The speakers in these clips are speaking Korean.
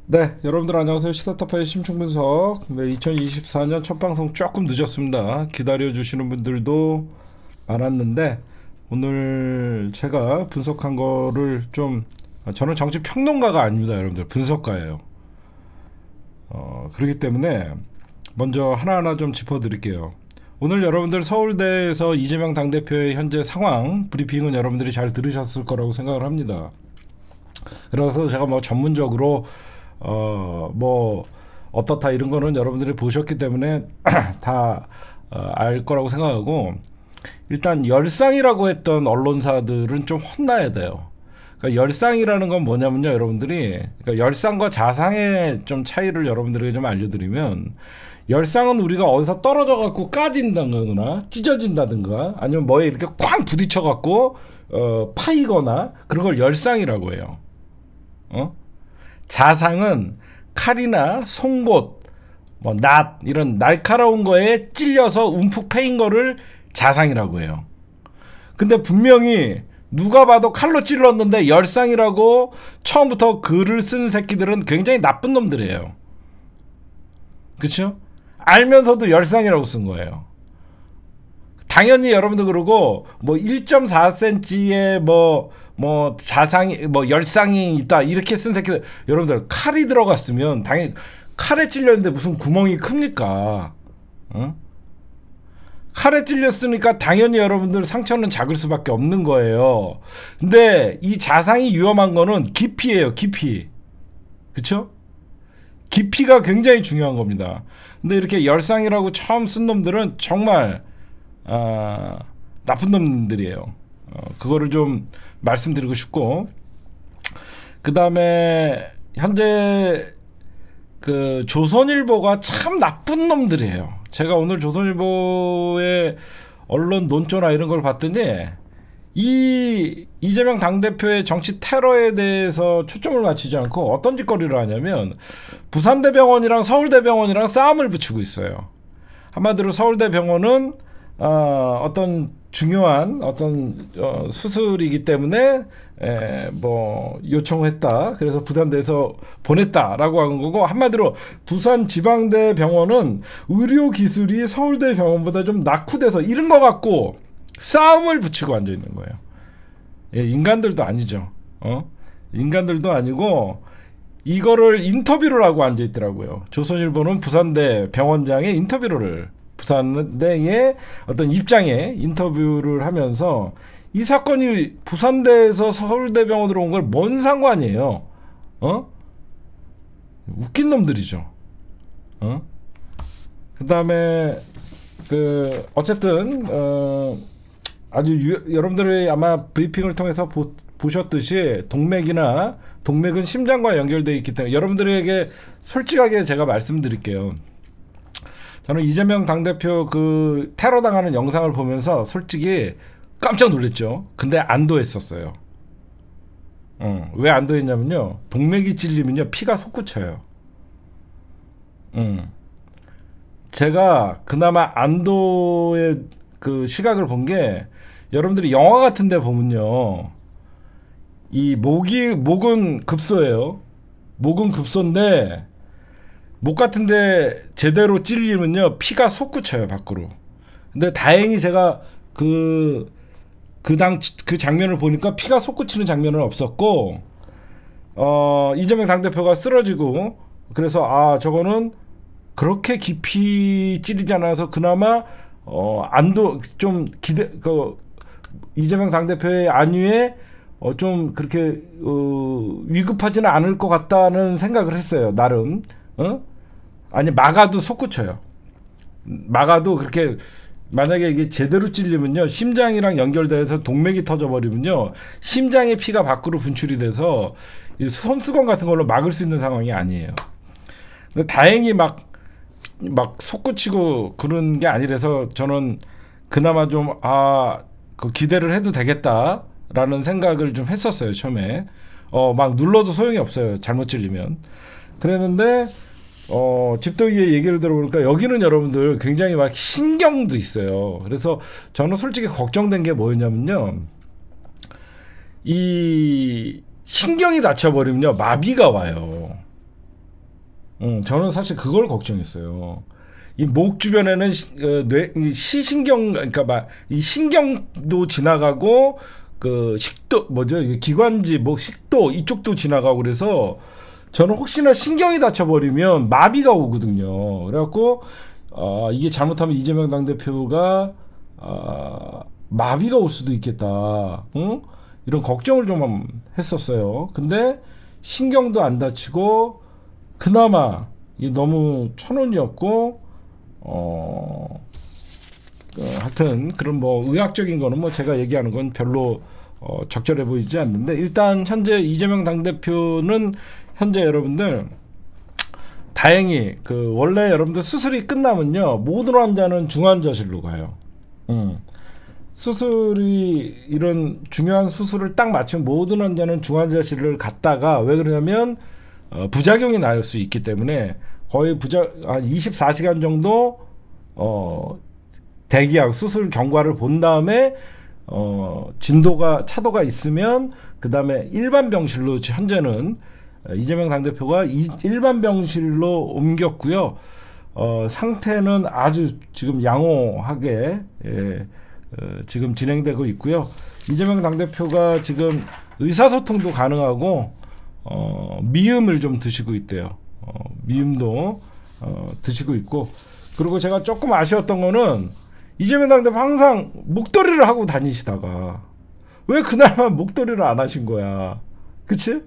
네, 여러분들 안녕하세요. 시사타파의 심층분석. 네, 2024년 첫 방송 조금 늦었습니다. 기다려주시는 분들도 많았는데 오늘 제가 분석한 거를 좀 저는 정치 평론가가 아닙니다, 여러분들. 분석가예요. 그렇기 때문에 먼저 하나하나 좀 짚어드릴게요. 오늘 여러분들 서울대에서 이재명 당대표의 현재 상황 브리핑은 여러분들이 잘 들으셨을 거라고 생각을 합니다. 그래서 제가 뭐 전문적으로 뭐 어떻다 이런 거는 여러분들이 보셨기 때문에 다 알 거라고 생각하고, 일단 열상이라고 했던 언론사들은 좀 혼나야 돼요. 그러니까 열상이라는 건 뭐냐면요, 여러분들이 그러니까 열상과 자상의 좀 차이를 여러분들에게 좀 알려드리면, 열상은 우리가 어디서 떨어져 갖고 까진다거나 찢어진다든가 아니면 뭐에 이렇게 쾅 부딪혀 갖고 파이거나 그런 걸 열상이라고 해요. 자상은 칼이나 송곳, 뭐 낫 이런 날카로운 거에 찔려서 움푹 패인 거를 자상이라고 해요. 근데 분명히 누가 봐도 칼로 찔렀는데 열상이라고 처음부터 글을 쓴 새끼들은 굉장히 나쁜 놈들이에요. 그쵸? 알면서도 열상이라고 쓴 거예요. 당연히 여러분도 그러고 뭐 1.4cm의 뭐 자상이 뭐 열상이 있다 이렇게 쓴 새끼들, 여러분들 칼이 들어갔으면 당연히 칼에 찔렸는데 무슨 구멍이 큽니까? 어? 칼에 찔렸으니까 당연히 여러분들 상처는 작을 수밖에 없는 거예요. 근데 이 자상이 위험한 거는 깊이에요, 깊이. 그쵸? 깊이가 굉장히 중요한 겁니다. 근데 이렇게 열상이라고 처음 쓴 놈들은 정말 나쁜 놈들이에요. 그거를 좀 말씀드리고 싶고, 그 다음에 현재 그 조선일보가 참 나쁜 놈들이에요. 제가 오늘 조선일보의 언론 논조나 이런 걸 봤더니 이 이재명 당대표의 정치 테러에 대해서 초점을 맞추지 않고 어떤 짓거리를 하냐면 부산대병원이랑 서울대병원이랑 싸움을 붙이고 있어요. 한마디로 서울대병원은 어떤 중요한 어떤 수술이기 때문에 뭐 요청했다. 그래서 부산대에서 보냈다라고 한 거고, 한마디로 부산지방대 병원은 의료 기술이 서울대 병원보다 좀 낙후돼서 이런 거 갖고 싸움을 붙이고 앉아 있는 거예요. 예, 인간들도 아니죠. 인간들도 아니고 이거를 인터뷰를 하고 앉아 있더라고요. 조선일보는 부산대 병원장의 인터뷰를, 부산대의 어떤 입장에 인터뷰를 하면서 이 사건이 부산대에서 서울대병원으로 온 걸 뭔 상관이에요? 웃긴 놈들이죠. 그 다음에 그 어쨌든 아주 여러분들이 아마 브리핑을 통해서 보셨듯이 동맥은 심장과 연결되어 있기 때문에 여러분들에게 솔직하게 제가 말씀드릴게요. 저는 이재명 당대표 그 테러 당하는 영상을 보면서 솔직히 깜짝 놀랐죠. 근데 안도했었어요. 왜 안도했냐면요, 동맥이 찔리면요 피가 솟구쳐요. 제가 그나마 안도의 그 시각을 본 게, 여러분들이 영화 같은 데 보면요, 이 목은 급소예요. 목은 급소인데 목 같은데 제대로 찔리면요 피가 솟구쳐요 밖으로. 근데 다행히 제가 그 장면을 보니까 피가 솟구치는 장면은 없었고, 이재명 당대표가 쓰러지고, 그래서 저거는 그렇게 깊이 찌르지 않아서 그나마 안도 좀 이재명 당대표의 안위에 좀 그렇게 위급하지는 않을 것 같다는 생각을 했어요, 나름. 아니 막아도 솟구쳐요. 막아도 그렇게, 만약에 이게 제대로 찔리면요 심장이랑 연결돼서 동맥이 터져버리면요 심장의 피가 밖으로 분출이 돼서 손수건 같은 걸로 막을 수 있는 상황이 아니에요. 근데 다행히 막 솟구치고 그런 게 아니라서 저는 그나마 좀 그 기대를 해도 되겠다라는 생각을 좀 했었어요 처음에. 막 눌러도 소용이 없어요, 잘못 찔리면. 그랬는데 집도기의 얘기를 들어보니까 여기는 여러분들 굉장히 막 신경도 있어요. 그래서 저는 솔직히 걱정된 게 뭐였냐면요, 이 신경이 다쳐버리면요 마비가 와요. 저는 사실 그걸 걱정했어요. 이 목 주변에는 시신경, 그러니까 막 이 신경도 지나가고 그 식도 뭐죠? 이게 기관지, 뭐 식도 이쪽도 지나가고 그래서 저는 혹시나 신경이 다쳐버리면 마비가 오거든요. 그래갖고 이게 잘못하면 이재명 당대표가 마비가 올 수도 있겠다. 응? 이런 걱정을 좀 했었어요. 근데 신경도 안 다치고 그나마 너무 천운이었고 하여튼 그런 뭐 의학적인 거는 뭐 제가 얘기하는 건 별로 적절해 보이지 않는데, 일단 현재 이재명 당대표는 현재 여러분들 다행히 그 원래 여러분들 수술이 끝나면요 모든 환자는 중환자실로 가요. 수술이 이런 중요한 수술을 딱 마치면 모든 환자는 중환자실을 갔다가, 왜 그러냐면 부작용이 날 수 있기 때문에 거의 한 24시간 정도 대기하고 수술 경과를 본 다음에 차도가 있으면 그 다음에 일반 병실로 현재는 이재명 당대표가 일반 병실로 옮겼고요. 상태는 아주 지금 양호하게 지금 진행되고 있고요. 이재명 당대표가 지금 의사소통도 가능하고 미음을 좀 드시고 있대요. 미음도 드시고 있고, 그리고 제가 조금 아쉬웠던 거는 이재명 당대표 항상 목도리를 하고 다니시다가 왜 그날만 목도리를 안 하신 거야? 그치?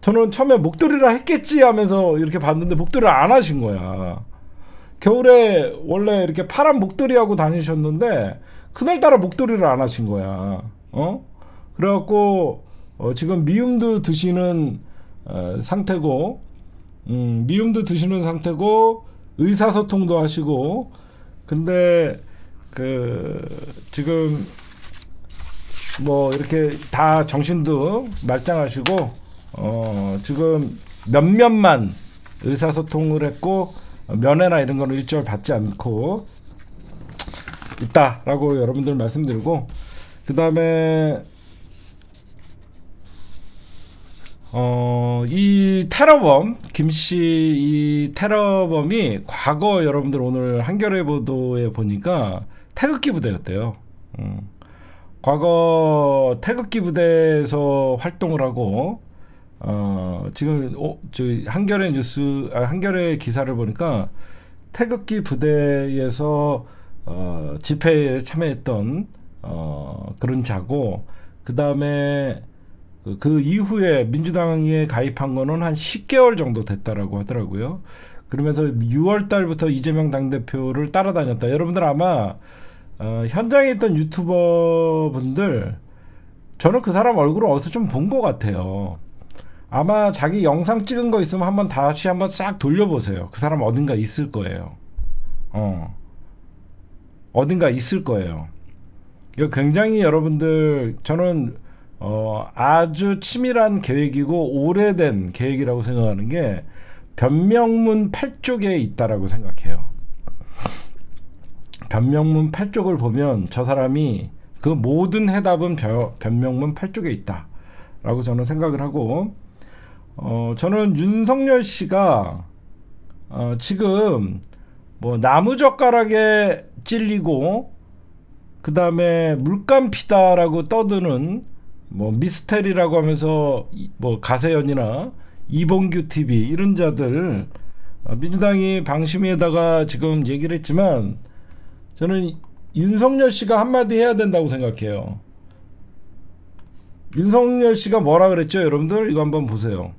저는 처음에 목도리를 했겠지 하면서 이렇게 봤는데 목도리를 안 하신 거야. 겨울에 원래 이렇게 파란 목도리하고 다니셨는데 그날따라 목도리를 안 하신 거야. 그래갖고 지금 미움도 드시는 상태고, 미움도 드시는 상태고 의사소통도 하시고, 근데 지금 뭐 이렇게 다 정신도 말짱하시고 지금 몇몇만 의사소통을 했고 면회나 이런 거는 일절 받지 않고 있다라고 여러분들 말씀드리고, 그 다음에 이 테러범 김씨 이 테러범이 과거 여러분들 오늘 한겨레 보도에 보니까 태극기 부대였대요. 과거 태극기 부대에서 활동을 하고 지금 저희 한겨레 한겨레 기사를 보니까 태극기 부대에서 집회에 참여했던 그런 자고, 그 다음에 그 이후에 민주당에 가입한 거는 한 10개월 정도 됐다라고 하더라고요. 그러면서 6월 달부터 이재명 당대표를 따라다녔다. 여러분들 아마 현장에 있던 유튜버 분들, 저는 그 사람 얼굴을 어디서 좀 본 것 같아요. 아마 자기 영상 찍은 거 있으면 다시 한번 싹 돌려보세요. 그 사람 어딘가 있을 거예요. 어딘가 있을 거예요. 이거 굉장히 여러분들, 저는 아주 치밀한 계획이고 오래된 계획이라고 생각하는 게 변명문 8쪽에 있다라고 생각해요. 변명문 8쪽을 보면 저 사람이 그 모든 해답은 변명문 8쪽에 있다라고 저는 생각을 하고, 저는 윤석열 씨가 지금 뭐 나무젓가락에 찔리고 그 다음에 물감 피다라고 떠드는 뭐 미스테리라고 하면서 뭐 가세연이나 이봉규 TV 이런 자들, 민주당이 방심위에다가 지금 얘기를 했지만 저는 윤석열 씨가 한마디 해야 된다고 생각해요. 윤석열 씨가 뭐라 그랬죠? 여러분들 이거 한번 보세요.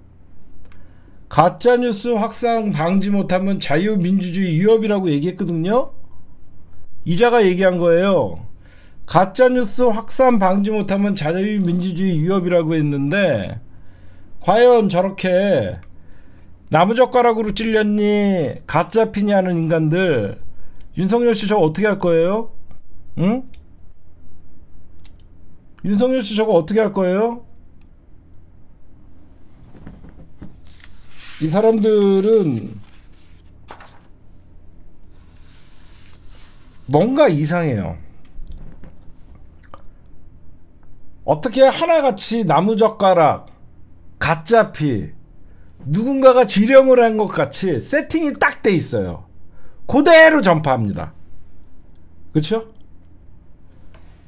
가짜뉴스 확산 방지 못하면 자유민주주의 위협이라고 얘기했거든요. 이자가 얘기한 거예요. 가짜뉴스 확산 방지 못하면 자유민주주의 위협이라고 했는데, 과연 저렇게 나무젓가락으로 찔렸니 가짜 피니 하는 인간들, 윤석열 씨 저거 어떻게 할 거예요? 응? 윤석열 씨 저거 어떻게 할 거예요? 이 사람들은 뭔가 이상해요. 어떻게 하나같이 나무젓가락, 가짜피, 누군가가 지령을 한 것 같이 세팅이 딱 돼 있어요. 그대로 전파합니다. 그렇죠?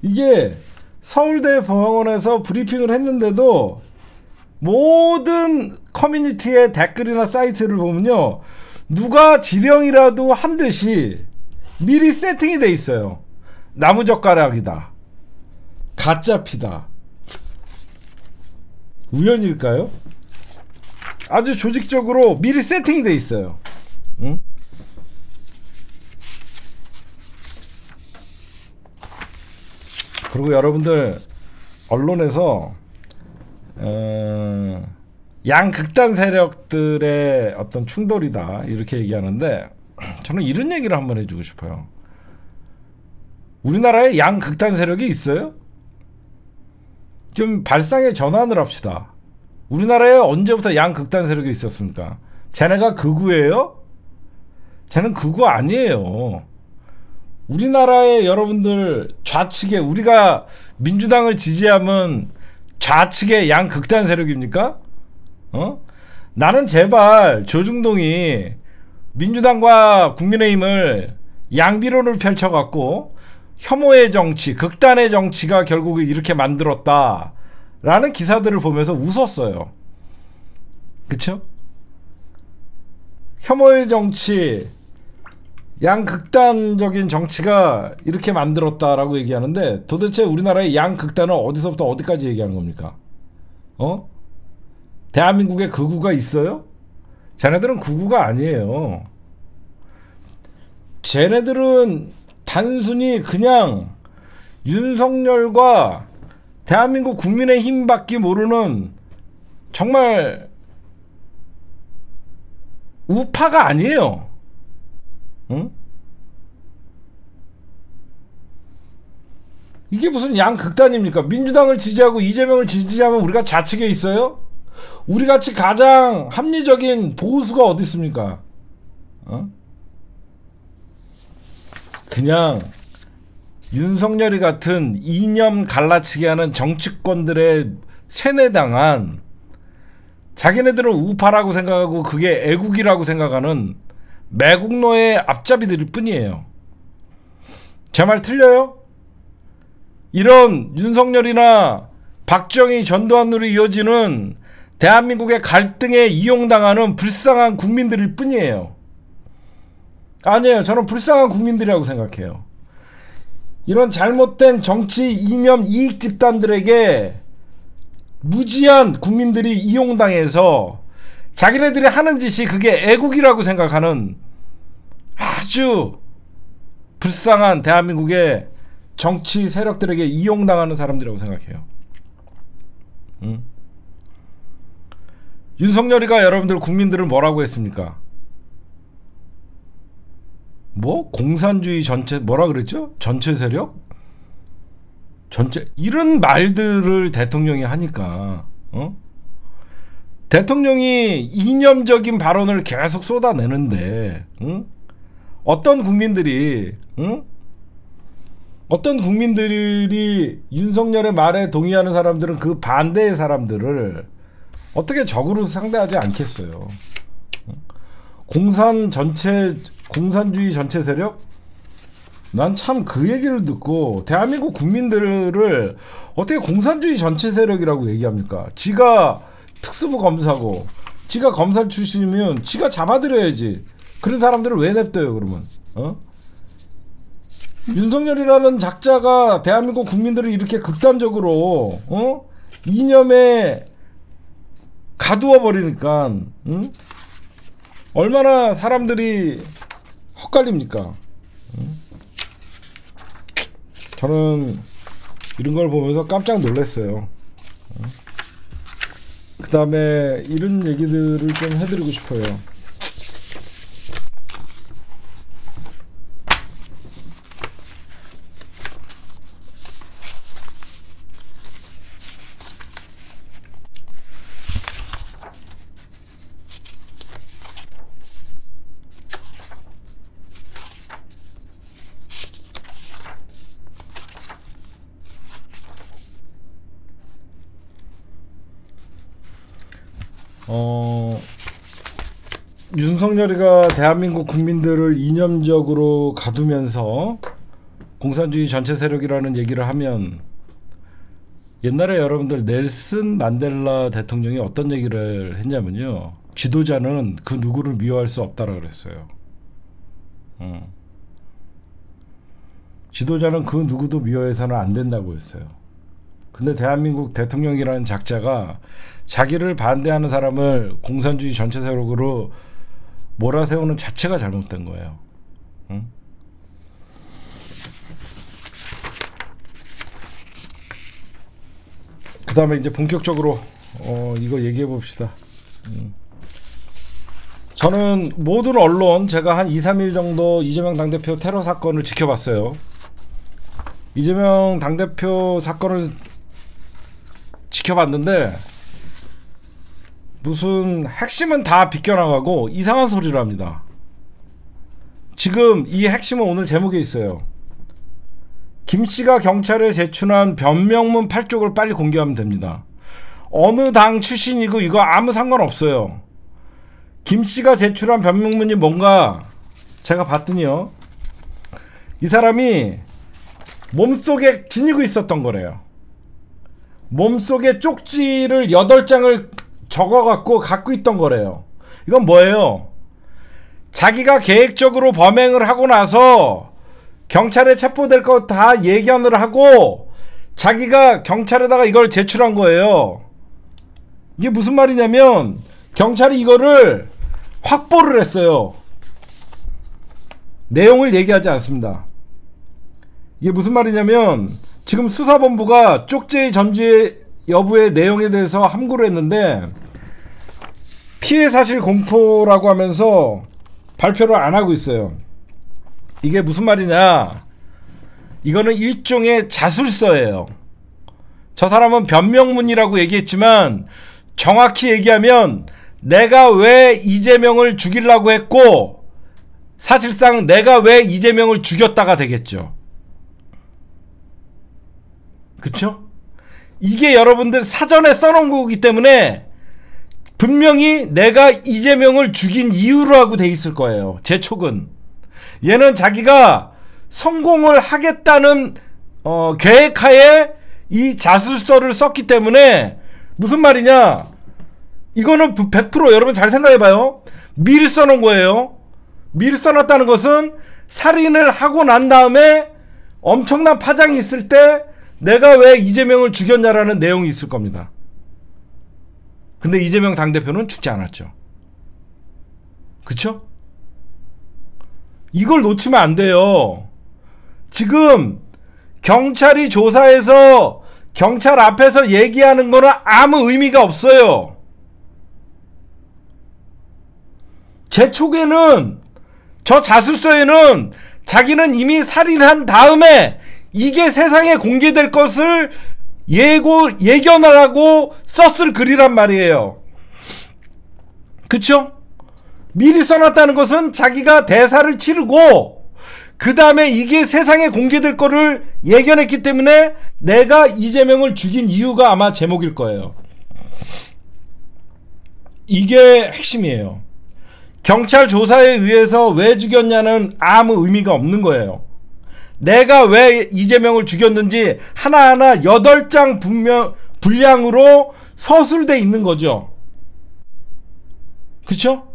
이게 서울대 병원에서 브리핑을 했는데도 모든 커뮤니티의 댓글이나 사이트를 보면요, 누가 지령이라도 한 듯이 미리 세팅이 돼 있어요. 나무젓가락이다, 가짜 피다. 우연일까요? 아주 조직적으로 미리 세팅이 돼 있어요. 응? 그리고 여러분들 언론에서 양극단 세력들의 어떤 충돌이다 이렇게 얘기하는데, 저는 이런 얘기를 한번 해주고 싶어요. 우리나라에 양극단 세력이 있어요? 좀 발상의 전환을 합시다. 우리나라에 언제부터 양극단 세력이 있었습니까? 쟤네가 극우예요? 쟤는 극우 아니에요. 우리나라의 여러분들 좌측에, 우리가 민주당을 지지하면 좌측의 양극단 세력입니까? 나는 제발 조중동이 민주당과 국민의힘을 양비론을 펼쳐갖고 혐오의 정치, 극단의 정치가 결국 이렇게 만들었다 라는 기사들을 보면서 웃었어요. 그쵸? 혐오의 정치, 양극단적인 정치가 이렇게 만들었다라고 얘기하는데, 도대체 우리나라의 양극단은 어디서부터 어디까지 얘기하는 겁니까? 대한민국에 극우가 있어요? 쟤네들은 극우가 아니에요. 쟤네들은 단순히 그냥 윤석열과 대한민국 국민의힘밖에 모르는 정말 우파가 아니에요. 응? 이게 무슨 양극단입니까? 민주당을 지지하고 이재명을 지지하면 우리가 좌측에 있어요? 우리같이 가장 합리적인 보수가 어디 있습니까? 그냥 윤석열이 같은 이념 갈라치게 하는 정치권들의 세뇌당한, 자기네들은 우파라고 생각하고 그게 애국이라고 생각하는 매국노의 앞잡이들 뿐이에요. 제 말 틀려요? 이런 윤석열이나 박정희, 전두환으로 이어지는 대한민국의 갈등에 이용당하는 불쌍한 국민들일 뿐이에요. 아니에요. 저는 불쌍한 국민들이라고 생각해요. 이런 잘못된 정치 이념 이익 집단들에게 무지한 국민들이 이용당해서 자기네들이 하는 짓이 그게 애국이라고 생각하는 아주 불쌍한 대한민국의 정치 세력들에게 이용당하는 사람들이라고 생각해요. 윤석열이가 여러분들 국민들을 뭐라고 했습니까? 뭐? 공산주의 전체, 뭐라 그랬죠? 전체 세력? 전체, 이런 말들을 대통령이 하니까, 대통령이 이념적인 발언을 계속 쏟아내는데, 어떤 국민들이, 어떤 국민들이 윤석열의 말에 동의하는 사람들은 그 반대의 사람들을 어떻게 적으로 상대하지 않겠어요. 공산주의 전체 세력? 난 참 그 얘기를 듣고, 대한민국 국민들을 어떻게 공산주의 전체 세력이라고 얘기합니까? 지가 특수부 검사고, 지가 검사 출신이면 지가 잡아들여야지. 그런 사람들을 왜 냅둬요, 그러면? 윤석열이라는 작자가 대한민국 국민들을 이렇게 극단적으로 이념에 가두어 버리니까 얼마나 사람들이 헛갈립니까? 저는 이런 걸 보면서 깜짝 놀랐어요. 그 다음에 이런 얘기들을 좀 해드리고 싶어요. 윤석열이가 대한민국 국민들을 이념적으로 가두면서 공산주의 전체 세력이라는 얘기를 하면 옛날에 여러분들 넬슨 만델라 대통령이 어떤 얘기를 했냐면요. 지도자는 그 누구를 미워할 수 없다라 그랬어요. 지도자는 그 누구도 미워해서는 안 된다고 했어요. 근데 대한민국 대통령이라는 작자가 자기를 반대하는 사람을 공산주의 전체 세력으로 몰아세우는 자체가 잘못된 거예요. 그 다음에 이제 본격적으로 이거 얘기해 봅시다. 저는 모든 언론 제가 한 2-3일 정도 이재명 당대표 테러 사건을 지켜봤어요. 이재명 당대표 사건을 지켜봤는데 무슨 핵심은 다 비껴나가고 이상한 소리를 합니다. 지금 이 핵심은 오늘 제목에 있어요. 김씨가 경찰에 제출한 변명문 8쪽을 빨리 공개하면 됩니다. 어느 당 출신이고 이거 아무 상관없어요. 김씨가 제출한 변명문이 뭔가 제가 봤더니요. 이 사람이 몸속에 지니고 있었던 거래요. 몸속에 쪽지를 8장을 적어갖고 갖고 있던 거래요. 이건 뭐예요? 자기가 계획적으로 범행을 하고 나서 경찰에 체포될 거 다 예견을 하고 자기가 경찰에다가 이걸 제출한 거예요. 이게 무슨 말이냐면 경찰이 이거를 확보를 했어요. 내용을 얘기하지 않습니다. 이게 무슨 말이냐면 지금 수사본부가 쪽지 전지 여부의 내용에 대해서 함구를 했는데 피해 사실 공포라고 하면서 발표를 안 하고 있어요. 이게 무슨 말이냐? 이거는 일종의 자술서예요. 저 사람은 변명문이라고 얘기했지만 정확히 얘기하면 내가 왜 이재명을 죽이려고 했고 사실상 내가 왜 이재명을 죽였다가 되겠죠. 그쵸? 이게 여러분들 사전에 써놓은 거기 때문에 분명히 내가 이재명을 죽인 이유로 하고 돼 있을 거예요. 제 촉은. 얘는 자기가 성공을 하겠다는 계획하에 이 자술서를 썼기 때문에 무슨 말이냐? 이거는 100% 여러분 잘 생각해봐요. 미리 써놓은 거예요. 미리 써놨다는 것은 살인을 하고 난 다음에 엄청난 파장이 있을 때 내가 왜 이재명을 죽였냐라는 내용이 있을 겁니다. 근데 이재명 당대표는 죽지 않았죠. 그쵸? 이걸 놓치면 안 돼요. 지금 경찰이 조사해서 경찰 앞에서 얘기하는 거는 아무 의미가 없어요. 제 촉에는 저 자술서에는 자기는 이미 살인한 다음에 이게 세상에 공개될 것을 예견을 하고 썼을 글이란 말이에요. 그쵸? 미리 써놨다는 것은 자기가 대사를 치르고 그 다음에 이게 세상에 공개될 거를 예견했기 때문에 내가 이재명을 죽인 이유가 아마 제목일 거예요. 이게 핵심이에요. 경찰 조사에 의해서 왜 죽였냐는 아무 의미가 없는 거예요. 내가 왜 이재명을 죽였는지 하나하나 8장 분량으로 서술돼 있는 거죠. 그쵸?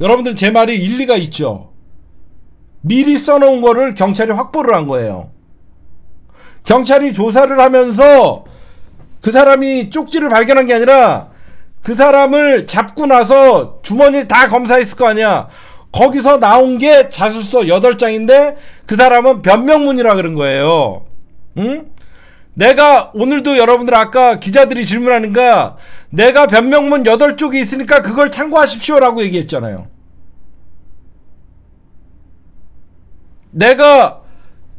여러분들 제 말이 일리가 있죠. 미리 써놓은 거를 경찰이 확보를 한 거예요. 경찰이 조사를 하면서 그 사람이 쪽지를 발견한 게 아니라 그 사람을 잡고 나서 주머니를 다 검사했을 거 아니야. 거기서 나온 게 자술서 8장인데 그 사람은 변명문이라 그런 거예요. 응? 내가 오늘도 여러분들 아까 기자들이 질문하는가 내가 변명문 8쪽이 있으니까 그걸 참고하십시오 라고 얘기했잖아요. 내가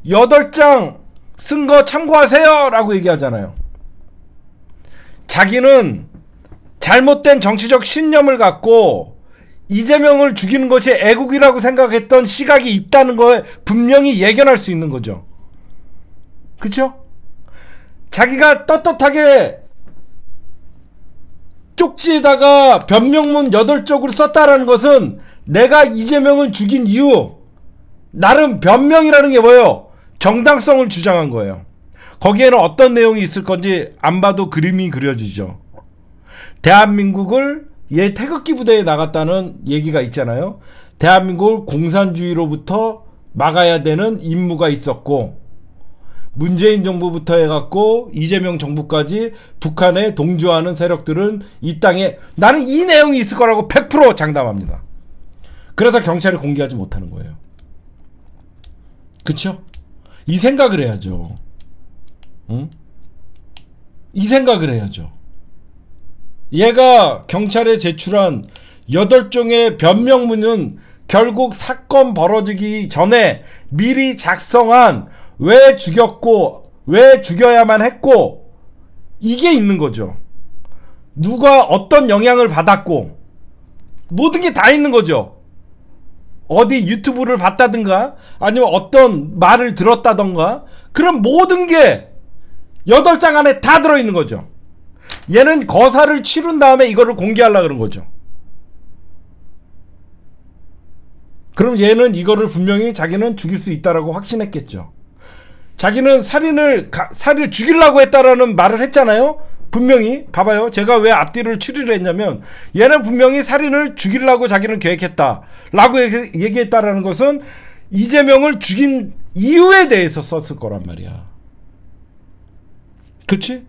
8장 쓴 거 참고하세요 라고 얘기하잖아요. 자기는 잘못된 정치적 신념을 갖고 이재명을 죽이는 것이 애국이라고 생각했던 시각이 있다는 거에 분명히 예견할 수 있는 거죠. 그쵸? 자기가 떳떳하게 쪽지에다가 변명문 8쪽을 썼다라는 것은 내가 이재명을 죽인 이유, 나름 변명이라는 게 뭐예요? 정당성을 주장한 거예요. 거기에는 어떤 내용이 있을 건지 안 봐도 그림이 그려지죠. 대한민국을 얘 태극기 부대에 나갔다는 얘기가 있잖아요. 대한민국을 공산주의로부터 막아야 되는 임무가 있었고, 문재인 정부부터 해갖고 이재명 정부까지 북한에 동조하는 세력들은 이 땅에, 나는 이 내용이 있을 거라고 100% 장담합니다. 그래서 경찰이 공개하지 못하는 거예요. 그쵸? 이 생각을 해야죠. 응? 이 생각을 해야죠. 얘가 경찰에 제출한 8종의 변명문은 결국 사건 벌어지기 전에 미리 작성한 왜 죽였고 왜 죽여야만 했고 이게 있는 거죠. 누가 어떤 영향을 받았고 모든 게 다 있는 거죠. 어디 유튜브를 봤다든가 아니면 어떤 말을 들었다던가 그런 모든 게 8장 안에 다 들어있는 거죠. 얘는 거사를 치른 다음에 이거를 공개하려고 그런 거죠. 그럼 얘는 이거를 분명히 자기는 죽일 수 있다라고 확신했겠죠. 자기는 살인을 죽이려고 했다라는 말을 했잖아요. 분명히 봐봐요. 제가 왜 앞뒤를 추리를 했냐면 얘는 분명히 살인을 죽이려고 자기는 계획했다 라고 얘기했다라는 것은 이재명을 죽인 이유에 대해서 썼을 거란 말이야. 그치?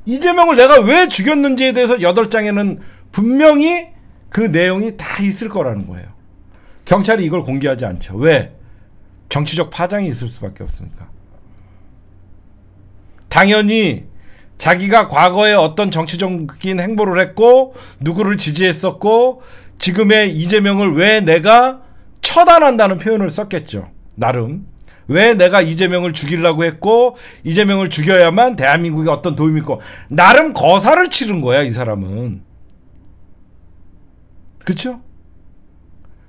이재명을 내가 왜 죽였는지에 대해서 8장에는 분명히 그 내용이 다 있을 거라는 거예요. 경찰이 이걸 공개하지 않죠. 왜? 정치적 파장이 있을 수밖에 없으니까. 당연히 자기가 과거에 어떤 정치적인 행보를 했고 누구를 지지했었고 지금의 이재명을 왜 내가 처단한다는 표현을 썼겠죠. 나름. 왜 내가 이재명을 죽이려고 했고 이재명을 죽여야만 대한민국에 어떤 도움이 있고 나름 거사를 치른 거야 이 사람은. 그쵸?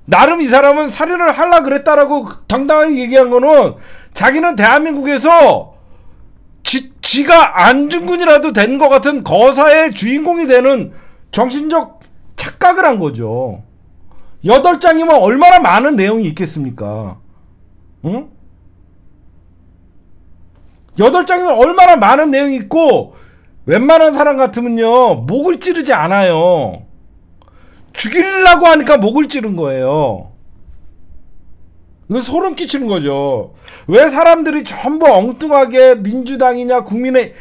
나름 이 사람은 살인을 하려고 그랬다라고 당당하게 얘기한 거는 자기는 대한민국에서 지가 안중근이라도 된 것 같은 거사의 주인공이 되는 정신적 착각을 한 거죠. 8장이면 얼마나 많은 내용이 있겠습니까? 응? 8장이면 얼마나 많은 내용이 있고 웬만한 사람 같으면요 목을 찌르지 않아요. 죽이려고 하니까 목을 찌른 거예요. 이거 소름 끼치는 거죠. 왜 사람들이 전부 엉뚱하게 민주당이냐 국민의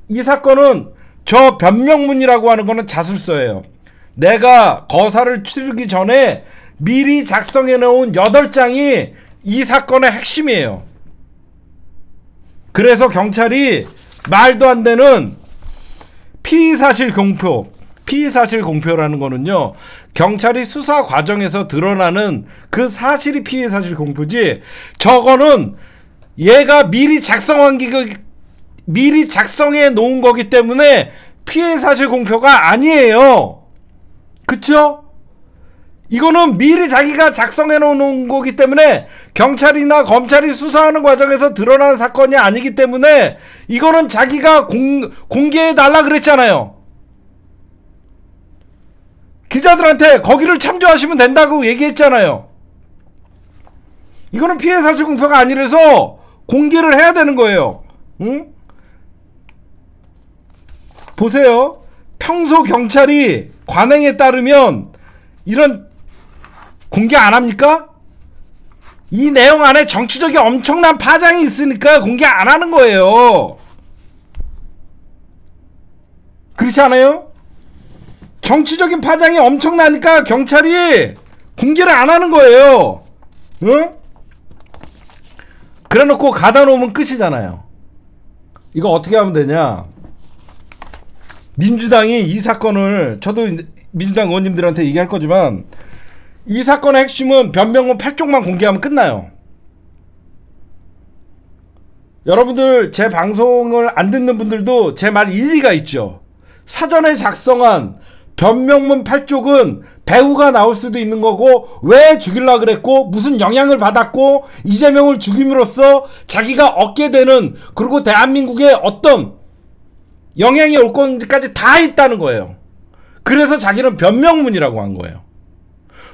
이 사건은 저 변명문이라고 하는 거는 자술서예요. 내가 거사를 치르기 전에 미리 작성해 놓은 8장이 이 사건의 핵심이에요. 그래서 경찰이 말도 안 되는 피의사실 공표라는 거는요 경찰이 수사 과정에서 드러나는 그 사실이 피의사실 공표지 저거는 얘가 미리 작성해 놓은 거기 때문에 피의사실 공표가 아니에요. 그쵸? 이거는 미리 자기가 작성해 놓은 거기 때문에 경찰이나 검찰이 수사하는 과정에서 드러나는 사건이 아니기 때문에 이거는 자기가 공개해 달라 그랬잖아요. 기자들한테 거기를 참조하시면 된다고 얘기했잖아요. 이거는 피해사실 공표가 아니라서 공개를 해야 되는 거예요. 응? 보세요. 평소 경찰이 관행에 따르면 이런 공개 안 합니까? 이 내용 안에 정치적인 엄청난 파장이 있으니까 공개 안 하는 거예요. 그렇지 않아요? 정치적인 파장이 엄청나니까 경찰이 공개를 안 하는 거예요. 응? 그래 놓고 가다 놓으면 끝이잖아요. 이거 어떻게 하면 되냐? 민주당이 이 사건을, 저도 민주당 의원님들한테 얘기할 거지만 이 사건의 핵심은 변명문 8쪽만 공개하면 끝나요. 여러분들 제 방송을 안 듣는 분들도 제 말 일리가 있죠. 사전에 작성한 변명문 8쪽은 배후가 나올 수도 있는 거고 왜 죽이려고 그랬고 무슨 영향을 받았고 이재명을 죽임으로써 자기가 얻게 되는 그리고 대한민국에 어떤 영향이 올 건지까지 다 있다는 거예요. 그래서 자기는 변명문이라고 한 거예요.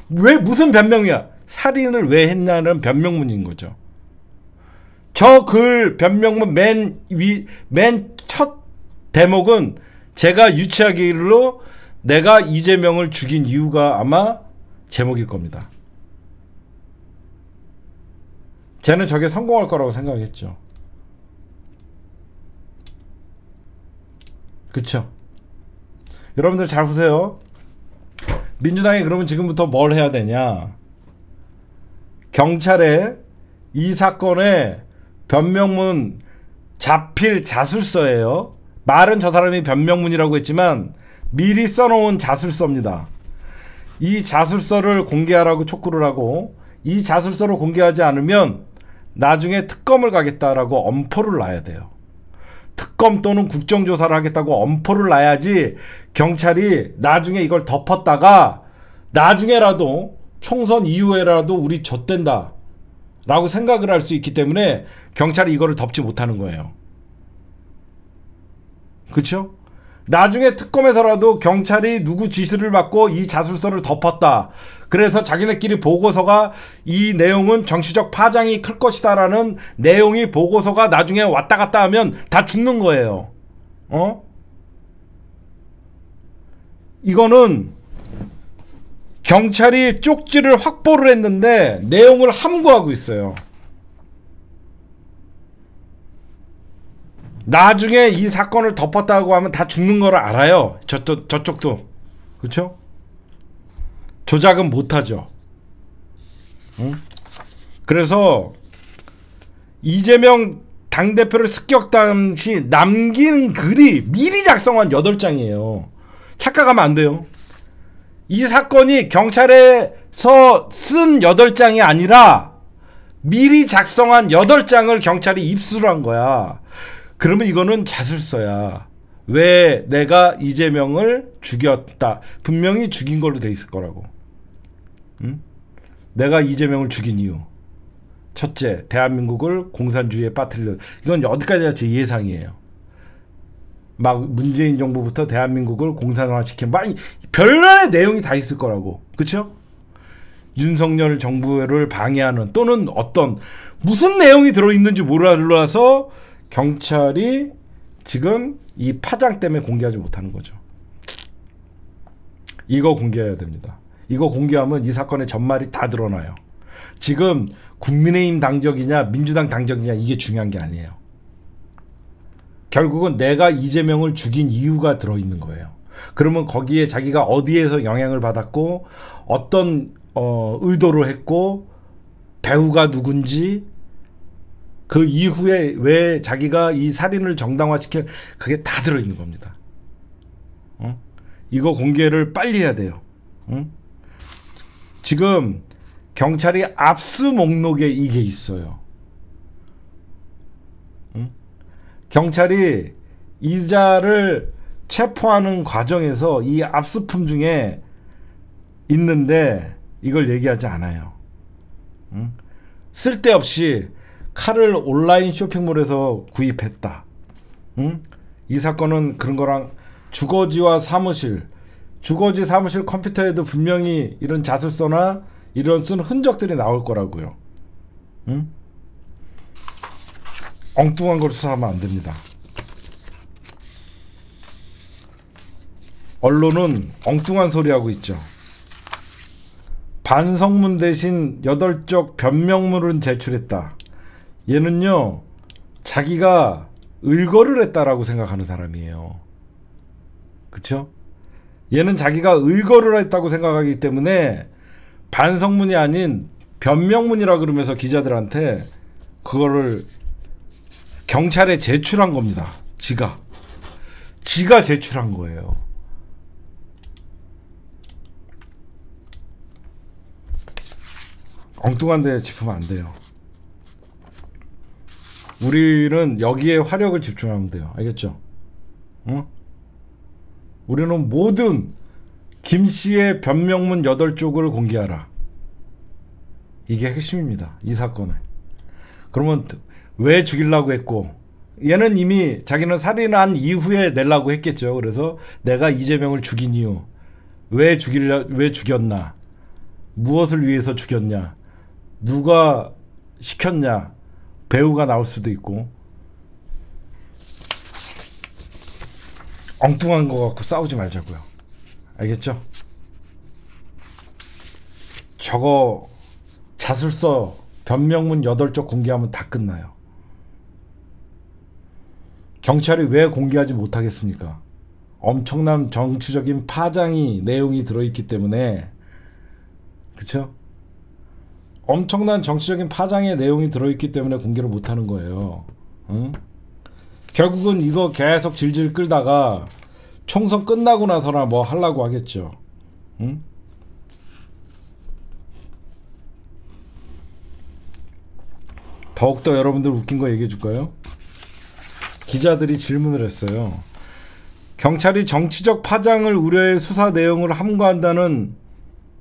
왜 무슨 변명이야? 살인을 왜 했냐는 변명문인 거죠. 저 글 변명문 맨 첫 대목은 제가 유추하기로 내가 이재명을 죽인 이유가 아마 제목일 겁니다. 쟤는 저게 성공할 거라고 생각했죠. 그쵸? 여러분들 잘 보세요. 민주당이 그러면 지금부터 뭘 해야 되냐? 경찰에 이 사건의 변명문 자필 자술서예요. 말은 저 사람이 변명문이라고 했지만 미리 써놓은 자술서입니다. 이 자술서를 공개하라고 촉구를 하고, 이 자술서를 공개하지 않으면 나중에 특검을 가겠다라고 엄포를 놔야 돼요. 특검 또는 국정조사를 하겠다고 엄포를 놔야지 경찰이 나중에 이걸 덮었다가 나중에라도 총선 이후에라도 우리 좆된다 라고 생각을 할 수 있기 때문에 경찰이 이거를 덮지 못하는 거예요. 그렇죠? 나중에 특검에서라도 경찰이 누구 지시를 받고 이 자술서를 덮었다. 그래서 자기네끼리 보고서가 이 내용은 정치적 파장이 클 것이다 라는 내용이 보고서가 나중에 왔다 갔다 하면 다 죽는 거예요. 이거는 경찰이 쪽지를 확보를 했는데 내용을 함구하고 있어요. 나중에 이 사건을 덮었다고 하면 다 죽는 걸 알아요. 저쪽도. 그렇죠? 조작은 못하죠. 응? 그래서 이재명 당대표를 습격 당시 남긴 글이 미리 작성한 8장이에요. 착각하면 안 돼요. 이 사건이 경찰에서 쓴 8장이 아니라 미리 작성한 8장을 경찰이 입수를 한 거야. 그러면 이거는 자술서야. 왜 내가 이재명을 죽였다. 분명히 죽인 걸로 돼 있을 거라고. 응? 내가 이재명을 죽인 이유. 첫째, 대한민국을 공산주의에 빠뜨리려. 이건 어디까지나 제 예상이에요. 막 문재인 정부부터 대한민국을 공산화시킨 막 별난의 내용이 다 있을 거라고. 그렇죠? 윤석열 정부를 방해하는 또는 어떤 무슨 내용이 들어있는지 몰라서 경찰이 지금 이 파장 때문에 공개하지 못하는 거죠. 이거 공개해야 됩니다. 이거 공개하면 이 사건의 전말이 다 드러나요. 지금 국민의힘 당적이냐 민주당 당적이냐 이게 중요한 게 아니에요. 결국은 내가 이재명을 죽인 이유가 들어있는 거예요. 그러면 거기에 자기가 어디에서 영향을 받았고 어떤 의도를 했고 배우가 누군지 그 이후에 왜 자기가 이 살인을 정당화시킬 그게 다 들어있는 겁니다. 이거 공개를 빨리 해야 돼요. 지금 경찰이 압수 목록에 이게 있어요. 경찰이 이자를 체포하는 과정에서 이 압수품 중에 있는데 이걸 얘기하지 않아요. 쓸데없이 칼을 온라인 쇼핑몰에서 구입했다. 이 사건은 그런 거랑 주거지와 사무실, 주거지 사무실 컴퓨터에도 분명히 이런 자술서나 이런 쓴 흔적들이 나올 거라고요. 엉뚱한 걸 수사하면 안 됩니다. 언론은 엉뚱한 소리 하고 있죠. 반성문 대신 8쪽 변명문을 제출했다. 얘는요 자기가 의거를 했다라고 생각하는 사람이에요. 그쵸? 얘는 자기가 의거를 했다고 생각하기 때문에 반성문이 아닌 변명문이라 그러면서 기자들한테 그거를 경찰에 제출한 겁니다. 지가 제출한 거예요. 엉뚱한 데 짚으면 안 돼요. 우리는 여기에 화력을 집중하면 돼요. 알겠죠? 우리는 모든 김씨의 변명문 8쪽을 공개하라. 이게 핵심입니다. 이 사건을. 그러면 왜 죽이려고 했고 얘는 이미 자기는 살인한 이후에 내려고 했겠죠. 그래서 내가 이재명을 죽인 이유 왜 죽였나, 무엇을 위해서 죽였냐, 누가 시켰냐, 배우가 나올 수도 있고. 엉뚱한 거 갖고 싸우지 말자고요. 알겠죠? 저거 자술서 변명문 8쪽 공개하면 다 끝나요. 경찰이 왜 공개하지 못하겠습니까? 엄청난 정치적인 파장이 내용이 들어있기 때문에. 그쵸? 엄청난 정치적인 파장의 내용이 들어있기 때문에 공개를 못하는 거예요. 응? 결국은 이거 계속 질질 끌다가 총선 끝나고 나서나 뭐 하려고 하겠죠. 응? 더욱더 여러분들 웃긴 거 얘기해 줄까요? 기자들이 질문을 했어요. 경찰이 정치적 파장을 우려해 수사 내용을 함구한다는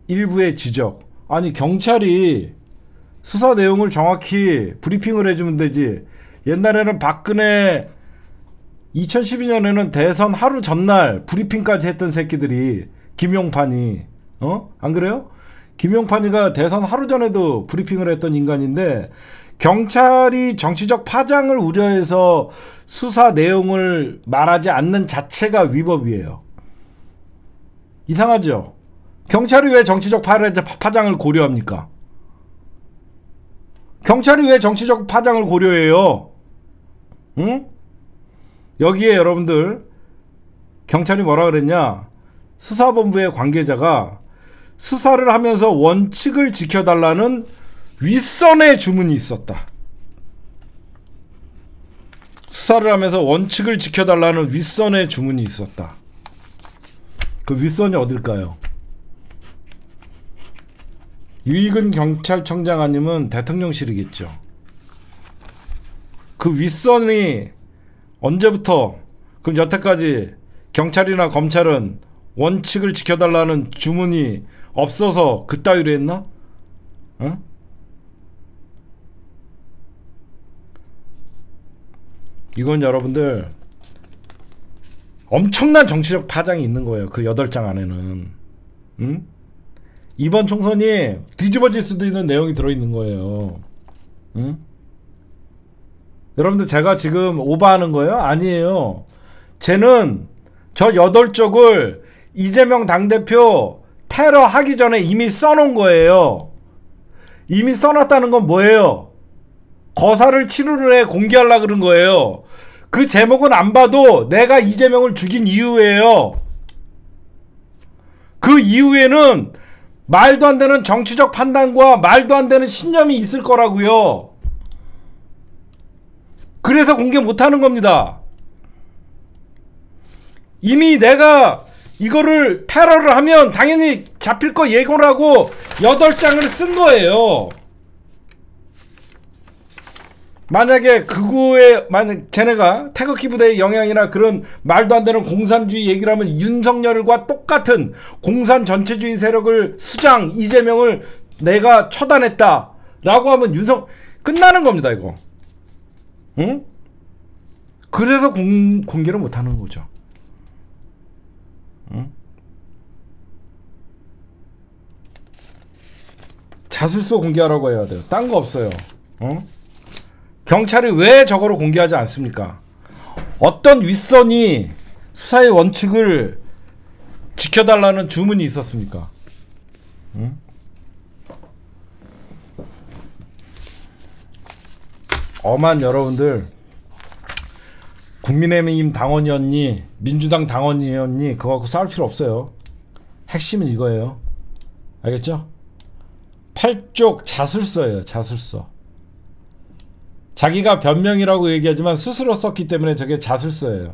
일부의 지적. 아니, 경찰이 수사 내용을 정확히 브리핑을 해주면 되지. 옛날에는 박근혜 2012년에는 대선 하루 전날 브리핑까지 했던 새끼들이, 김용판이, 안 그래요? 김용판이가 대선 하루 전에도 브리핑을 했던 인간인데, 경찰이 정치적 파장을 우려해서 수사 내용을 말하지 않는 자체가 위법이에요. 이상하죠? 경찰이 왜 정치적 파장을 고려합니까? 경찰이 왜 정치적 파장을 고려해요? 응? 여기에 여러분들, 경찰이 뭐라 그랬냐? 수사본부의 관계자가 수사를 하면서 원칙을 지켜달라는 윗선의 주문이 있었다. 수사를 하면서 원칙을 지켜달라는 윗선의 주문이 있었다. 그 윗선이 어딜까요? 유익은 경찰청장 아니면 대통령실이겠죠. 그 윗선이 언제부터, 그럼 여태까지 경찰이나 검찰은 원칙을 지켜달라는 주문이 없어서 그따위로 했나? 응? 이건 여러분들 엄청난 정치적 파장이 있는 거예요. 그 8장 안에는. 응? 이번 총선이 뒤집어질 수도 있는 내용이 들어있는 거예요. 응? 여러분들, 제가 지금 오버하는 거예요? 아니에요. 쟤는 저 8쪽을 이재명 당대표 테러 하기 전에 이미 써놓은 거예요. 이미 써놨다는 건 뭐예요? 거사를 치루를 해 공개하려고 그런 거예요. 그 제목은 안 봐도 내가 이재명을 죽인 이유예요. 그 이후에는 말도 안 되는 정치적 판단과 말도 안 되는 신념이 있을 거라고요. 그래서 공개 못하는 겁니다. 이미 내가 이거를 테러를 하면 당연히 잡힐 거 예고를 하고 8장을 쓴 거예요. 만약에 극우의, 만약 쟤네가 태극기 부대의 영향이나 그런 말도 안 되는 공산주의 얘기를 하면 윤석열과 똑같은 공산 전체주의 세력을 수장 이재명을 내가 처단했다 라고 하면 끝나는 겁니다, 이거. 응? 그래서 공개를 못하는 거죠. 응? 자술서 공개하라고 해야 돼요. 딴 거 없어요. 응? 경찰이 왜 저거를 공개하지 않습니까? 어떤 윗선이 수사의 원칙을 지켜달라는 주문이 있었습니까? 응? 엄한 여러분들, 국민의힘 당원이었니 민주당 당원이었니 그거 갖고 싸울 필요 없어요. 핵심은 이거예요. 알겠죠? 8쪽 자술서예요. 자술서. 자기가 변명이라고 얘기하지만 스스로 썼기 때문에 저게 자술서예요.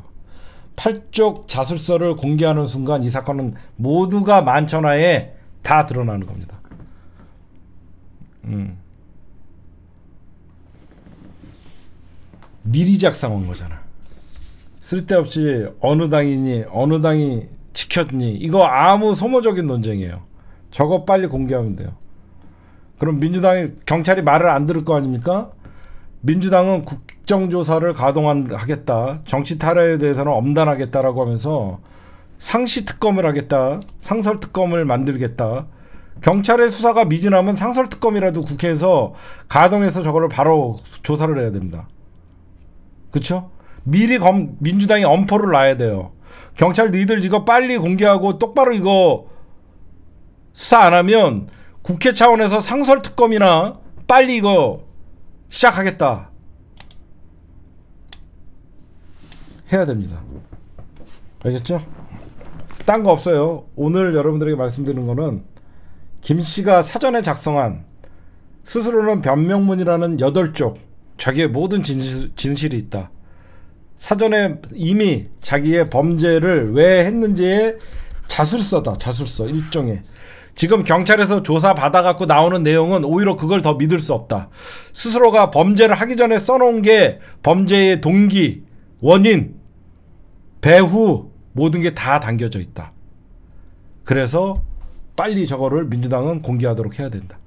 8쪽 자술서를 공개하는 순간 이 사건은 모두가 만천하에 다 드러나는 겁니다. 미리 작성한 거잖아. 쓸데없이 어느 당이니 어느 당이 지켰니 이거 아무 소모적인 논쟁이에요. 저거 빨리 공개하면 돼요. 그럼 민주당이, 경찰이 말을 안 들을 거 아닙니까? 민주당은 국정조사를 가동하겠다, 정치 탈핵에 대해서는 엄단하겠다라고 하면서 상시 특검을 하겠다, 상설 특검을 만들겠다. 경찰의 수사가 미진하면 상설 특검이라도 국회에서 가동해서 저거를 바로 조사를 해야 됩니다. 그쵸? 미리 민주당이 엄포를 놔야 돼요. 경찰 니들 이거 빨리 공개하고 똑바로 이거 수사 안 하면 국회 차원에서 상설 특검이나 빨리 이거 시작하겠다 해야 됩니다. 알겠죠? 딴 거 없어요. 오늘 여러분들에게 말씀드리는 거는 김씨가 사전에 작성한 스스로는 변명문이라는 8쪽 자기의 모든 진실이 있다. 사전에 이미 자기의 범죄를 왜 했는지의 자술서다. 자술서 일종의. 지금 경찰에서 조사 받아갖고 나오는 내용은 오히려 그걸 더 믿을 수 없다. 스스로가 범죄를 하기 전에 써놓은 게 범죄의 동기, 원인, 배후 모든 게 다 담겨져 있다. 그래서 빨리 저거를 민주당은 공개하도록 해야 된다.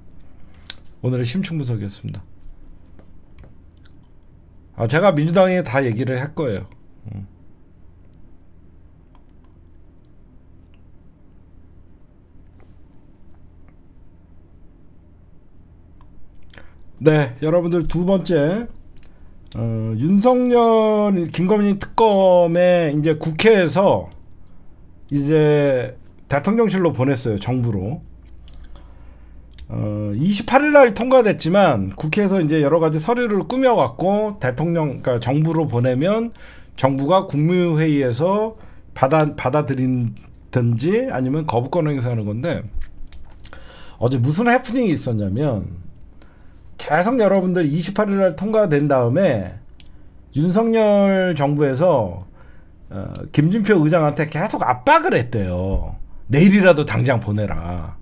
오늘의 심층 분석이었습니다. 제가 민주당에 다 얘기를 할 거예요. 네, 여러분들 두 번째 윤석열 김건희 특검에 이제 국회에서 이제 대통령실로 보냈어요. 정부로. 28일 날 통과됐지만 국회에서 이제 여러 가지 서류를 꾸며갖고 그러니까 정부로 보내면 정부가 국무회의에서 받아들인든지 아니면 거부권 행사하는 건데, 어제 무슨 해프닝이 있었냐면 계속 여러분들 28일 날 통과된 다음에 윤석열 정부에서 김진표 의장한테 계속 압박을 했대요. 내일이라도 당장 보내라.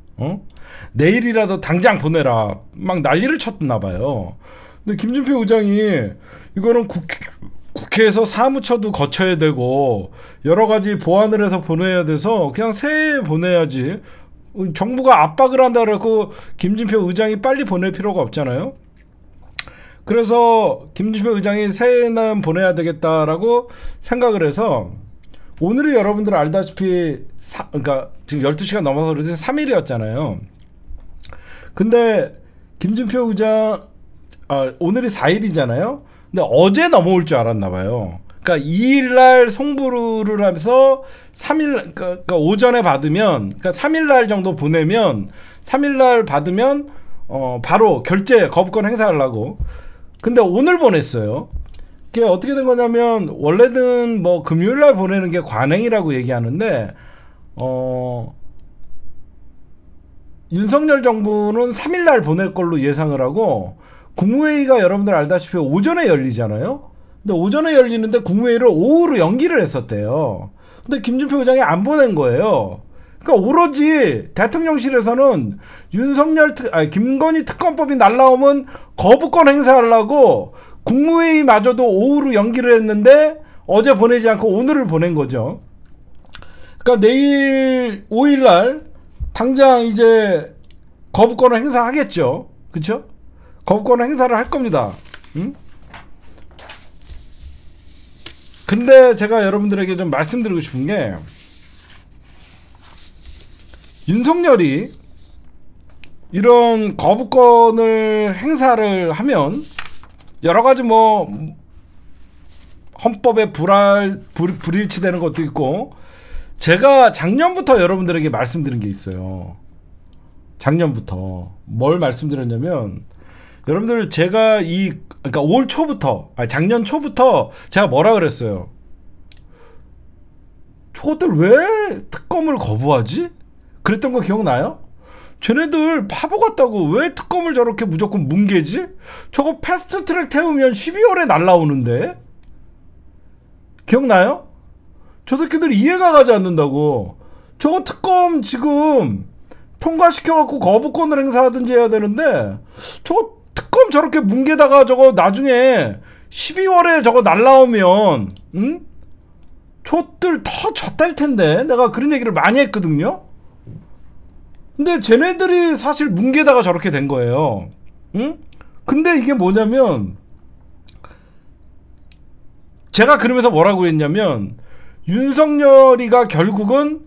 내일이라도 당장 보내라. 막 난리를 쳤나 봐요. 근데 김진표 의장이 이거는 국회에서 사무처도 거쳐야 되고 여러 가지 보완을 해서 보내야 돼서 그냥 새해에 보내야지. 정부가 압박을 한다 그래서 김진표 의장이 빨리 보낼 필요가 없잖아요. 그래서 김진표 의장이 새해에는 보내야 되겠다라고 생각을 해서 오늘이 여러분들 알다시피 그러니까 지금 12시간 넘어서 그래서 3일이었잖아요. 근데 김진표 의장 오늘이 4일이잖아요. 근데 어제 넘어올 줄 알았나 봐요. 그러니까 2일날 송부를 하면서 3일 그러니까 오전에 받으면 그러니까 3일날 정도 보내면 3일날 받으면 바로 결제 거부권 행사하려고. 근데 오늘 보냈어요. 그게 어떻게 된 거냐면 원래는 뭐 금요일날 보내는 게 관행이라고 얘기하는데 윤석열 정부는 3일날 보낼 걸로 예상을 하고 국무회의가 여러분들 알다시피 오전에 열리잖아요. 근데 오전에 열리는데 국무회의를 오후로 연기를 했었대요. 근데 김진표 의장이 안 보낸 거예요. 그러니까 오로지 대통령실에서는 김건희 특검법이 날라오면 거부권 행사하려고 국무회의마저도 오후로 연기를 했는데 어제 보내지 않고 오늘을 보낸 거죠. 그러니까 내일 5일날 당장 이제 거부권을 행사하겠죠. 그렇죠? 거부권을 행사를 할 겁니다. 응? 근데 제가 여러분들에게 좀 말씀드리고 싶은 게 윤석열이 이런 거부권을 행사를 하면 여러 가지 뭐 헌법에 불일치되는 것도 있고, 제가 작년부터 여러분들에게 말씀드린 게 있어요. 작년부터 뭘 말씀드렸냐면 여러분들 제가 그러니까 올 초부터 작년 초부터 제가 뭐라 그랬어요. 저것들 왜 특검을 거부하지? 그랬던 거 기억나요? 쟤네들 바보 같다고 왜 특검을 저렇게 무조건 뭉개지? 저거 패스트트랙 태우면 12월에 날라오는데? 기억나요? 저 새끼들 이해가 가지 않는다고. 저거 특검 지금 통과시켜갖고 거부권을 행사하든지 해야 되는데 저거 특검 저렇게 뭉개다가 저거 나중에 12월에 저거 날라오면 응? 저들 더 젖될 텐데. 내가 그런 얘기를 많이 했거든요. 근데 쟤네들이 사실 뭉개다가 저렇게 된 거예요. 응? 근데 이게 뭐냐면 제가 그러면서 뭐라고 했냐면 윤석열이가 결국은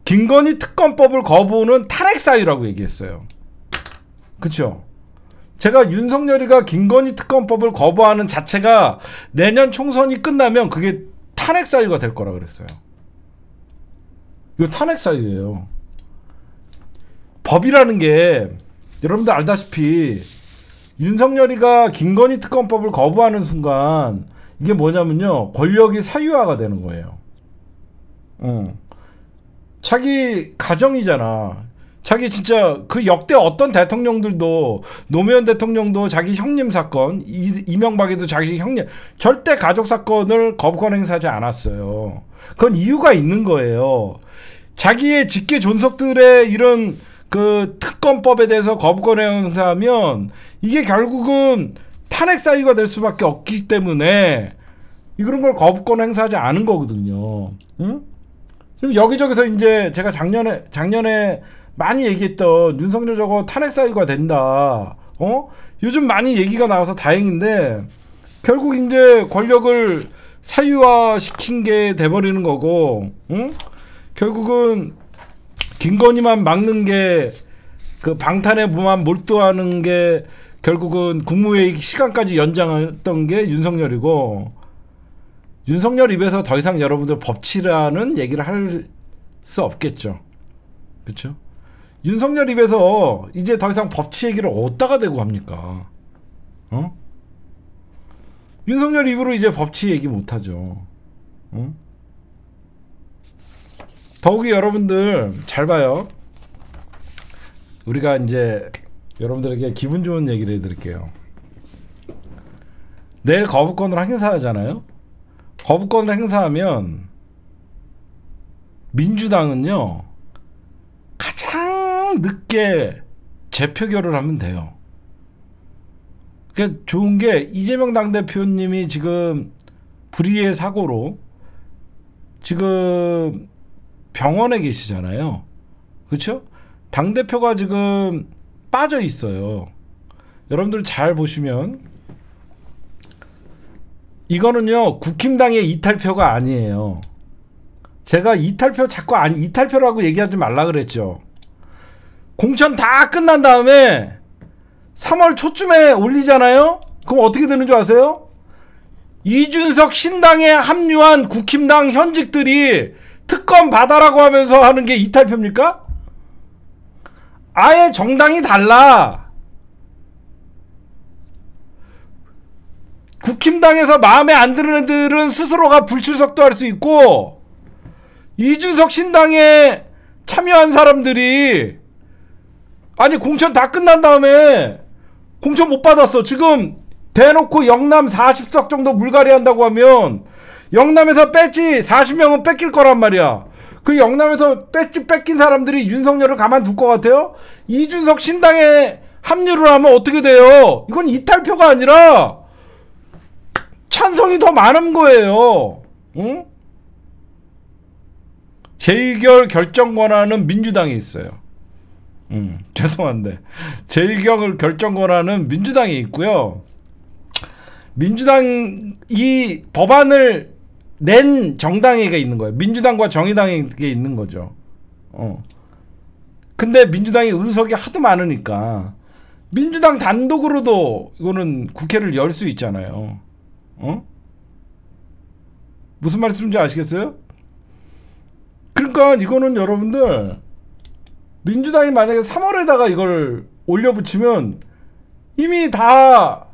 김건희 특검법을 거부하는 탄핵 사유라고 얘기했어요. 그쵸? 제가 윤석열이가 김건희 특검법을 거부하는 자체가 내년 총선이 끝나면 그게 탄핵 사유가 될 거라 그랬어요. 이거 탄핵 사유예요. 법이라는 게 여러분들 알다시피 윤석열이가 김건희 특검법을 거부하는 순간 이게 뭐냐면요, 권력이 사유화가 되는 거예요. 자기 가정이잖아. 자기 진짜 그 역대 어떤 대통령들도, 노무현 대통령도 자기 형님 사건, 이명박에도 자기 형님, 절대 가족 사건을 거부권 행사하지 않았어요. 그건 이유가 있는 거예요. 자기의 직계 존속들의 이런 그 특검법에 대해서 거부권 행사하면 이게 결국은 탄핵 사유가 될 수밖에 없기 때문에 이런 걸 거부권 행사하지 않은 거거든요. 응? 지금 여기저기서 이제 제가 작년에 많이 얘기했던 윤석열 저거 탄핵 사유가 된다. 요즘 많이 얘기가 나와서 다행인데 결국 이제 권력을 사유화 시킨 게 돼버리는 거고, 응? 결국은 김건희만 막는 게, 그 방탄에만 몰두하는 게 결국은 국무회의 시간까지 연장했던 게 윤석열이고, 윤석열 입에서 더 이상 여러분들 법치라는 얘기를 할 수 없겠죠. 그렇죠? 윤석열 입에서 이제 더 이상 법치 얘기를 어디다가 대고 합니까? 윤석열 입으로 이제 법치 얘기 못하죠. 더욱이 여러분들 잘 봐요. 우리가 이제 여러분들에게 기분 좋은 얘기를 해드릴게요. 내일 거부권을 행사하잖아요. 거부권을 행사하면 민주당은요, 가장 늦게 재표결을 하면 돼요. 그게 좋은 게, 이재명 당대표님이 지금 불의의 사고로 지금 병원에 계시잖아요. 그렇죠? 당대표가 지금 빠져 있어요. 여러분들 잘 보시면 이거는요, 국힘당의 이탈표가 아니에요. 제가 이탈표 자꾸 이탈표라고 얘기하지 말라 그랬죠. 공천 다 끝난 다음에 3월 초쯤에 올리잖아요. 그럼 어떻게 되는 줄 아세요? 이준석 신당에 합류한 국힘당 현직들이 특검 받아라고 하면서 하는 게 이탈표입니까? 아예 정당이 달라. 국힘당에서 마음에 안 드는 애들은 스스로가 불출석도 할 수 있고, 이준석 신당에 참여한 사람들이, 아니 공천 다 끝난 다음에 공천 못 받았어. 지금 대놓고 영남 40석 정도 물갈이 한다고 하면 영남에서 뺐지 40명은 뺏길 거란 말이야. 그 영남에서 뺏긴 사람들이 윤석열을 가만둘 것 같아요? 이준석 신당에 합류를 하면 어떻게 돼요? 이건 이탈표가 아니라 찬성이 더 많은 거예요. 응? 재의결 결정 권한은 민주당에 있어요. 죄송한데 재의결 결정 권한은 민주당에 있고요. 민주당 이 법안을 낸 정당에게 있는 거예요. 민주당과 정의당에게 있는 거죠. 근데 민주당이 의석이 하도 많으니까 민주당 단독으로도 이거는 국회를 열 수 있잖아요. 무슨 말씀인지 아시겠어요? 그러니까 이거는 여러분들, 민주당이 만약에 3월에다가 이걸 올려붙이면 이미 다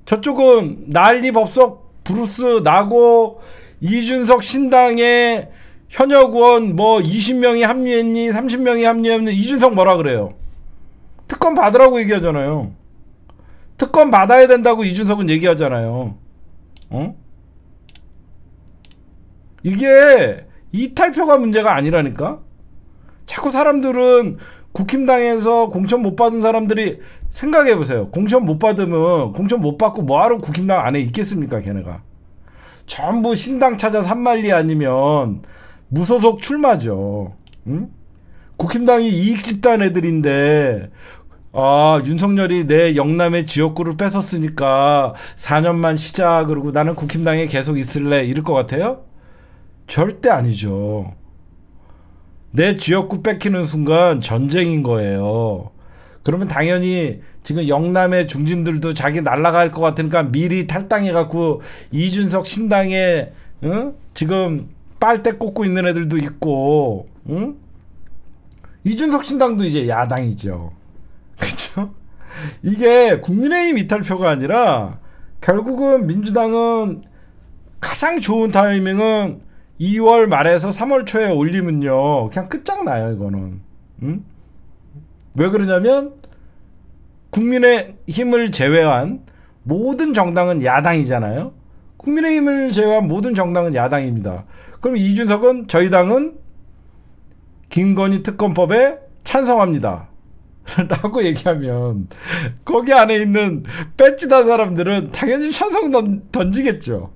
저쪽은 난리법석 브루스 나고, 이준석 신당에 현역 의원 뭐 20명이 합류했니 30명이 합류했니, 이준석 뭐라 그래요? 특검 받으라고 얘기하잖아요. 특검 받아야 된다고 이준석은 얘기하잖아요. 이게 이탈표가 문제가 아니라니까. 자꾸 사람들은 국힘당에서 공천 못 받은 사람들이, 생각해보세요. 공천 못 받으면 공천 못 받고 뭐하러 국힘당 안에 있겠습니까? 걔네가 전부 신당 찾아 산만리 아니면 무소속 출마죠. 응? 국힘당이 이익집단 애들인데, 아, 윤석열이 내 영남의 지역구를 뺏었으니까 4년만 쉬자 그러고 나는 국힘당에 계속 있을래, 이럴 것 같아요? 절대 아니죠. 내 지역구 뺏기는 순간 전쟁인 거예요. 그러면 당연히 지금 영남의 중진들도 자기 날아갈 것 같으니까 미리 탈당해갖고 이준석 신당에 지금 빨대 꽂고 있는 애들도 있고, 이준석 신당도 이제 야당이죠. 그렇죠? 이게 국민의힘 이탈표가 아니라 결국은 민주당은 가장 좋은 타이밍은 2월 말에서 3월 초에 올리면요 그냥 끝장나요. 이거는 왜 그러냐면 국민의힘을 제외한 모든 정당은 야당이잖아요. 국민의힘을 제외한 모든 정당은 야당입니다. 그럼 이준석은 저희 당은 김건희 특검법에 찬성합니다 라고 얘기하면 거기 안에 있는 배지단 사람들은 당연히 찬성 던지겠죠.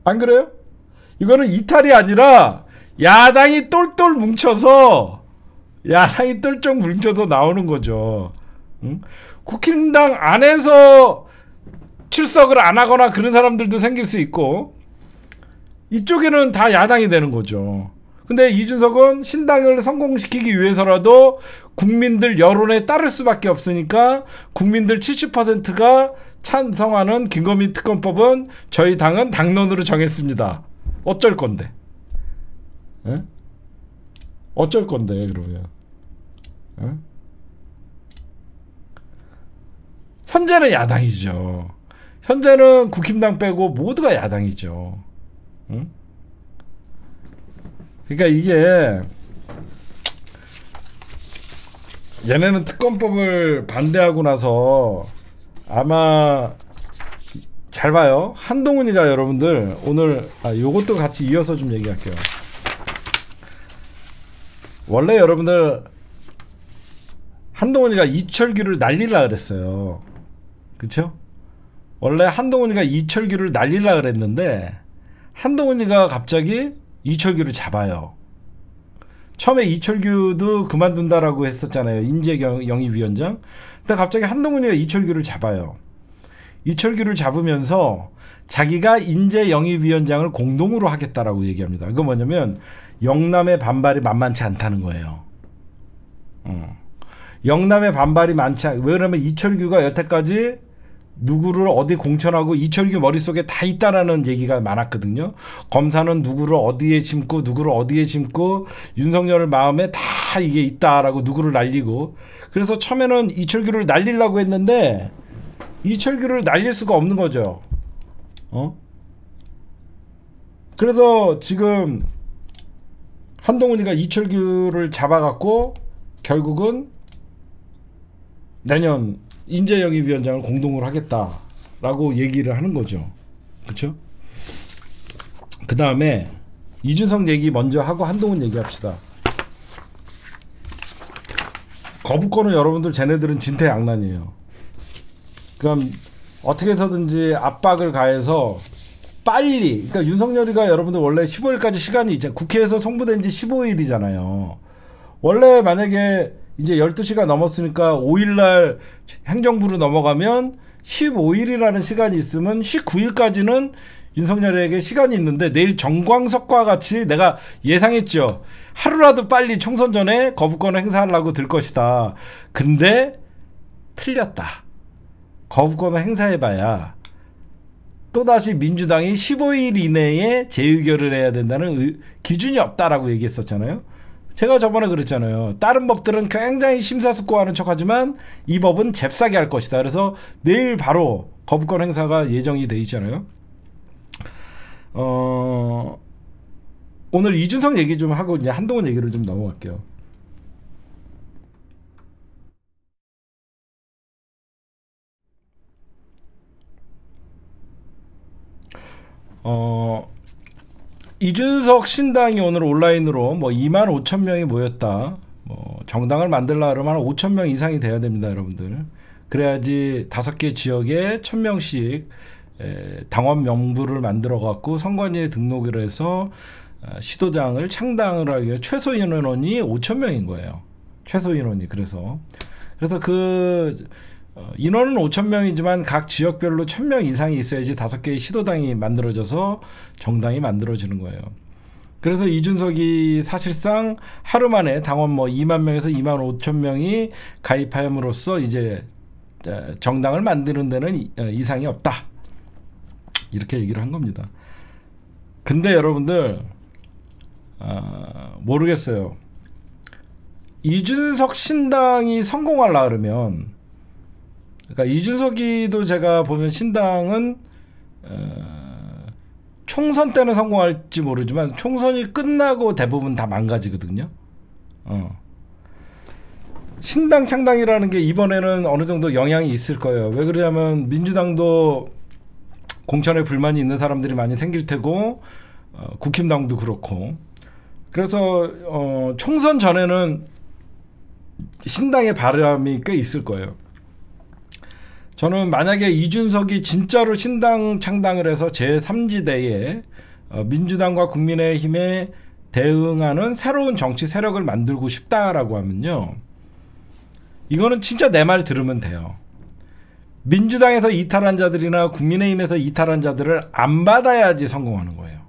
안 그래요? 이거는 이탈이 아니라 야당이 똘똘 뭉쳐서 나오는 거죠. 국힘당 안에서 출석을 안 하거나 그런 사람들도 생길 수 있고 이쪽에는 다 야당이 되는 거죠. 근데 이준석은 신당을 성공시키기 위해서라도 국민들 여론에 따를 수밖에 없으니까 국민들 70%가 찬성하는 김건희 특검법은 저희 당은 당론으로 정했습니다. 어쩔 건데? 에? 어쩔 건데 그러면? 에? 현재는 야당이죠. 현재는 국힘당 빼고 모두가 야당이죠. 응? 그러니까 이게 얘네는 특검법을 반대하고 나서 아마 잘 봐요. 한동훈이가 여러분들 오늘 요것도 같이 이어서 좀 얘기할게요. 원래 여러분들 한동훈이가 이철규를 날리려 그랬어요. 그쵸? 원래 한동훈이가 이철규를 날리려 그랬는데 한동훈이가 갑자기 이철규를 잡아요. 처음에 이철규도 그만둔다라고 했었잖아요. 인재영입위원장. 근데 갑자기 한동훈이가 이철규를 잡아요. 이철규를 잡으면서 자기가 인재영입위원장을 공동으로 하겠다라고 얘기합니다. 그거 뭐냐면 영남의 반발이 만만치 않다는 거예요. 영남의 반발이 많지 않. 왜 그러면 이철규가 여태까지 누구를 어디 공천하고 이철규 머릿속에 다 있다라는 얘기가 많았거든요. 검사는 누구를 어디에 심고 누구를 어디에 심고 윤석열 마음에 다 이게 있다라고 누구를 날리고. 그래서 처음에는 이철규를 날리려고 했는데 이철규를 날릴 수가 없는 거죠. 그래서 지금 한동훈이가 이철규를 잡아갖고 결국은 내년 인재영입위원장을 공동으로 하겠다라고 얘기를 하는 거죠. 그렇죠? 그 다음에 이준석 얘기 먼저 하고 한동훈 얘기합시다. 거부권은 여러분들 쟤네들은 진퇴양난이에요. 그럼 어떻게 해서든지 압박을 가해서 빨리, 그러니까 윤석열이가 여러분들 원래 15일까지 시간이 있잖아요. 국회에서 송부된 지 15일이잖아요. 원래 만약에 이제 12시가 넘었으니까 5일날 행정부로 넘어가면 15일이라는 시간이 있으면 19일까지는 윤석열에게 시간이 있는데 내일 정광석과 같이 내가 예상했죠. 하루라도 빨리 총선 전에 거부권을 행사하려고 들 것이다. 근데 틀렸다. 거부권을 행사해봐야 또다시 민주당이 15일 이내에 재의결을 해야 된다는 기준이 없다라고 얘기했었잖아요. 제가 저번에 그랬잖아요. 다른 법들은 굉장히 심사숙고하는 척하지만 이 법은 잽싸게 할 것이다. 그래서 내일 바로 거부권 행사가 예정이 돼 있잖아요. 오늘 이준석 얘기 좀 하고 이제 한동훈 얘기를 좀 넘어갈게요. 이준석 신당이 오늘 온라인으로 뭐 25,000명이 모였다. 뭐 정당을 만들라 그러면 5,000명 이상이 돼야 됩니다, 여러분들. 그래야지 5개 지역에 1,000명씩 당원 명부를 만들어 갖고 선관위에 등록을 해서 시도당을 창당을 하기 위해 최소 인원이 5,000명인 거예요. 최소 인원이. 그래서 그 인원은 5,000명이지만 각 지역별로 1,000명 이상이 있어야지 5개의 시도당이 만들어져서 정당이 만들어지는 거예요. 그래서 이준석이 사실상 하루 만에 당원 뭐 2만 명에서 2만 5천 명이 가입함으로써 이제 정당을 만드는 데는 이상이 없다. 이렇게 얘기를 한 겁니다. 근데 여러분들 모르겠어요. 이준석 신당이 성공하려 그러면, 그러니까 이준석이도 제가 보면 신당은 총선 때는 성공할지 모르지만 총선이 끝나고 대부분 다 망가지거든요. 신당 창당이라는 게 이번에는 어느 정도 영향이 있을 거예요. 왜 그러냐면 민주당도 공천에 불만이 있는 사람들이 많이 생길 테고, 국힘당도 그렇고, 그래서 총선 전에는 신당의 바람이 꽤 있을 거예요. 저는 만약에 이준석이 진짜로 신당 창당을 해서 제3지대에 민주당과 국민의힘에 대응하는 새로운 정치 세력을 만들고 싶다라고 하면요, 이거는 진짜 내 말 들으면 돼요. 민주당에서 이탈한 자들이나 국민의힘에서 이탈한 자들을 안 받아야지 성공하는 거예요.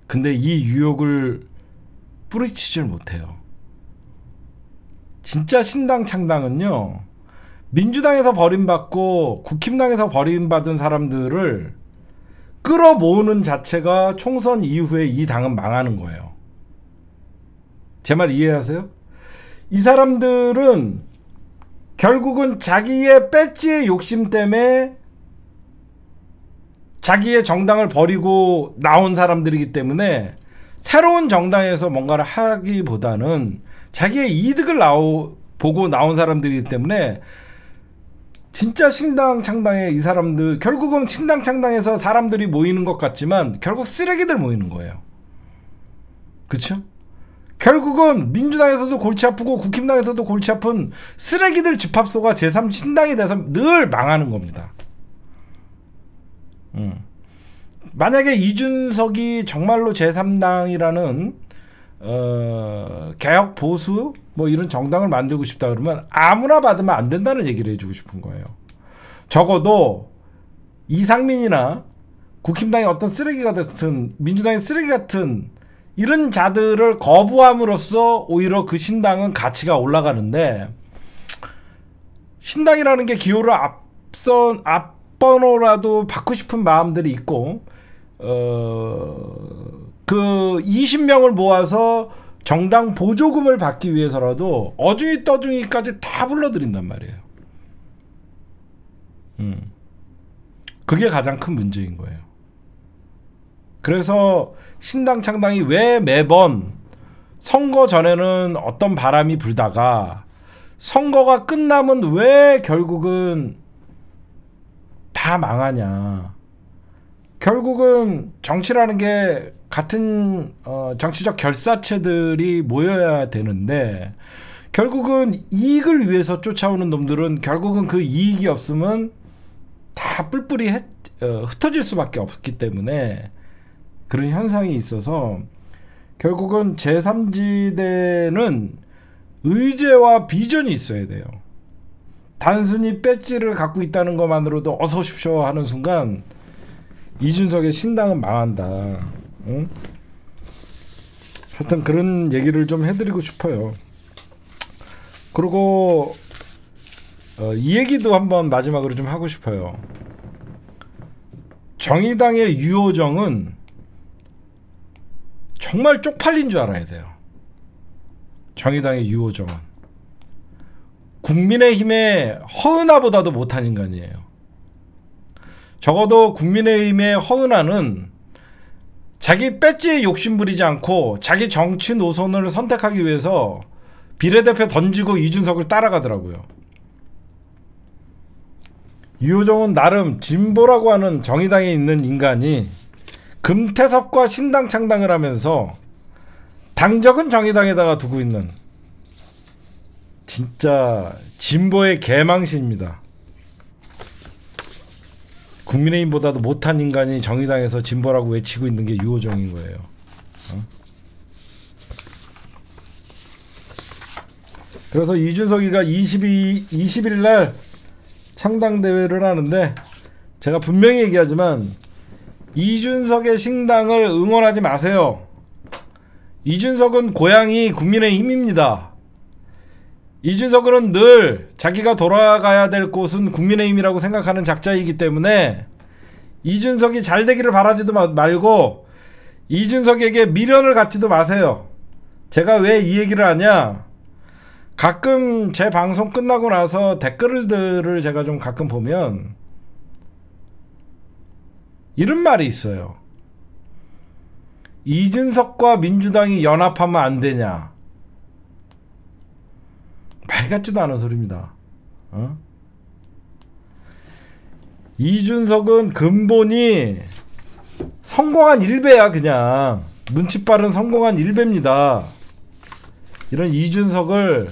근데 이 유혹을 뿌리치질 못해요. 진짜 신당 창당은요, 민주당에서 버림받고 국힘당에서 버림받은 사람들을 끌어모으는 자체가 총선 이후에 이 당은 망하는 거예요. 제 말 이해하세요? 이 사람들은 결국은 자기의 배지의 욕심 때문에 자기의 정당을 버리고 나온 사람들이기 때문에 새로운 정당에서 뭔가를 하기보다는 자기의 이득을 보고 나온 사람들이기 때문에 진짜 신당 창당에 이 사람들, 결국은 신당 창당에서 사람들이 모이는 것 같지만 결국 쓰레기들 모이는 거예요. 그쵸? 결국은 민주당에서도 골치 아프고 국힘당에서도 골치 아픈 쓰레기들 집합소가 제3신당이 돼서 늘 망하는 겁니다. 만약에 이준석이 정말로 제3당이라는 개혁 보수 뭐 이런 정당을 만들고 싶다 그러면 아무나 받으면 안 된다는 얘기를 해주고 싶은 거예요. 적어도 이상민이나 국힘당이 어떤 쓰레기 같은, 민주당의 쓰레기 같은 이런 자들을 거부함으로써 오히려 그 신당은 가치가 올라가는데, 신당이라는 게 기호를 앞번호라도 받고 싶은 마음들이 있고, 그 20명을 모아서 정당 보조금을 받기 위해서라도 어중이 떠중이까지 다 불러들인단 말이에요. 그게 가장 큰 문제인 거예요. 그래서 신당 창당이 왜 매번 선거 전에는 어떤 바람이 불다가 선거가 끝나면 왜 결국은 다 망하냐. 결국은 정치라는 게 같은 정치적 결사체들이 모여야 되는데, 결국은 이익을 위해서 쫓아오는 놈들은 결국은 그 이익이 없으면 다 뿔뿔이 흩어질 수밖에 없기 때문에 그런 현상이 있어서, 결국은 제3지대는 의제와 비전이 있어야 돼요. 단순히 배지를 갖고 있다는 것만으로도 어서 오십시오 하는 순간 이준석의 신당은 망한다. 응? 하여튼 그런 얘기를 좀 해드리고 싶어요. 그리고 이 얘기도 한번 마지막으로 좀 하고 싶어요. 정의당의 유호정은 정말 쪽팔린 줄 알아야 돼요. 정의당의 유호정은 국민의힘의 허은하보다도 못한 인간이에요. 적어도 국민의힘의 허은하는 자기 배지에 욕심 부리지 않고 자기 정치 노선을 선택하기 위해서 비례대표 던지고 이준석을 따라가더라고요. 유호정은 나름 진보라고 하는 정의당에 있는 인간이 금태섭과 신당 창당을 하면서 당적은 정의당에다가 두고 있는 진짜 진보의 개망신입니다. 국민의힘보다도 못한 인간이 정의당에서 진보라고 외치고 있는 게 유호정인 거예요. 그래서 이준석이가 20일 날 창당대회를 하는데, 제가 분명히 얘기하지만 이준석의 신당을 응원하지 마세요. 이준석은 고향이 국민의힘입니다. 이준석은 늘 자기가 돌아가야 될 곳은 국민의힘이라고 생각하는 작자이기 때문에 이준석이 잘 되기를 바라지도 말고 이준석에게 미련을 갖지도 마세요. 제가 왜 이 얘기를 하냐, 가끔 제 방송 끝나고 나서 댓글들을 제가 좀 가끔 보면 이런 말이 있어요. 이준석과 민주당이 연합하면 안 되냐. 말 같지도 않은 소리입니다. 이준석은 근본이 성공한 일배야. 그냥 눈치 빠른 성공한 일배입니다. 이런 이준석을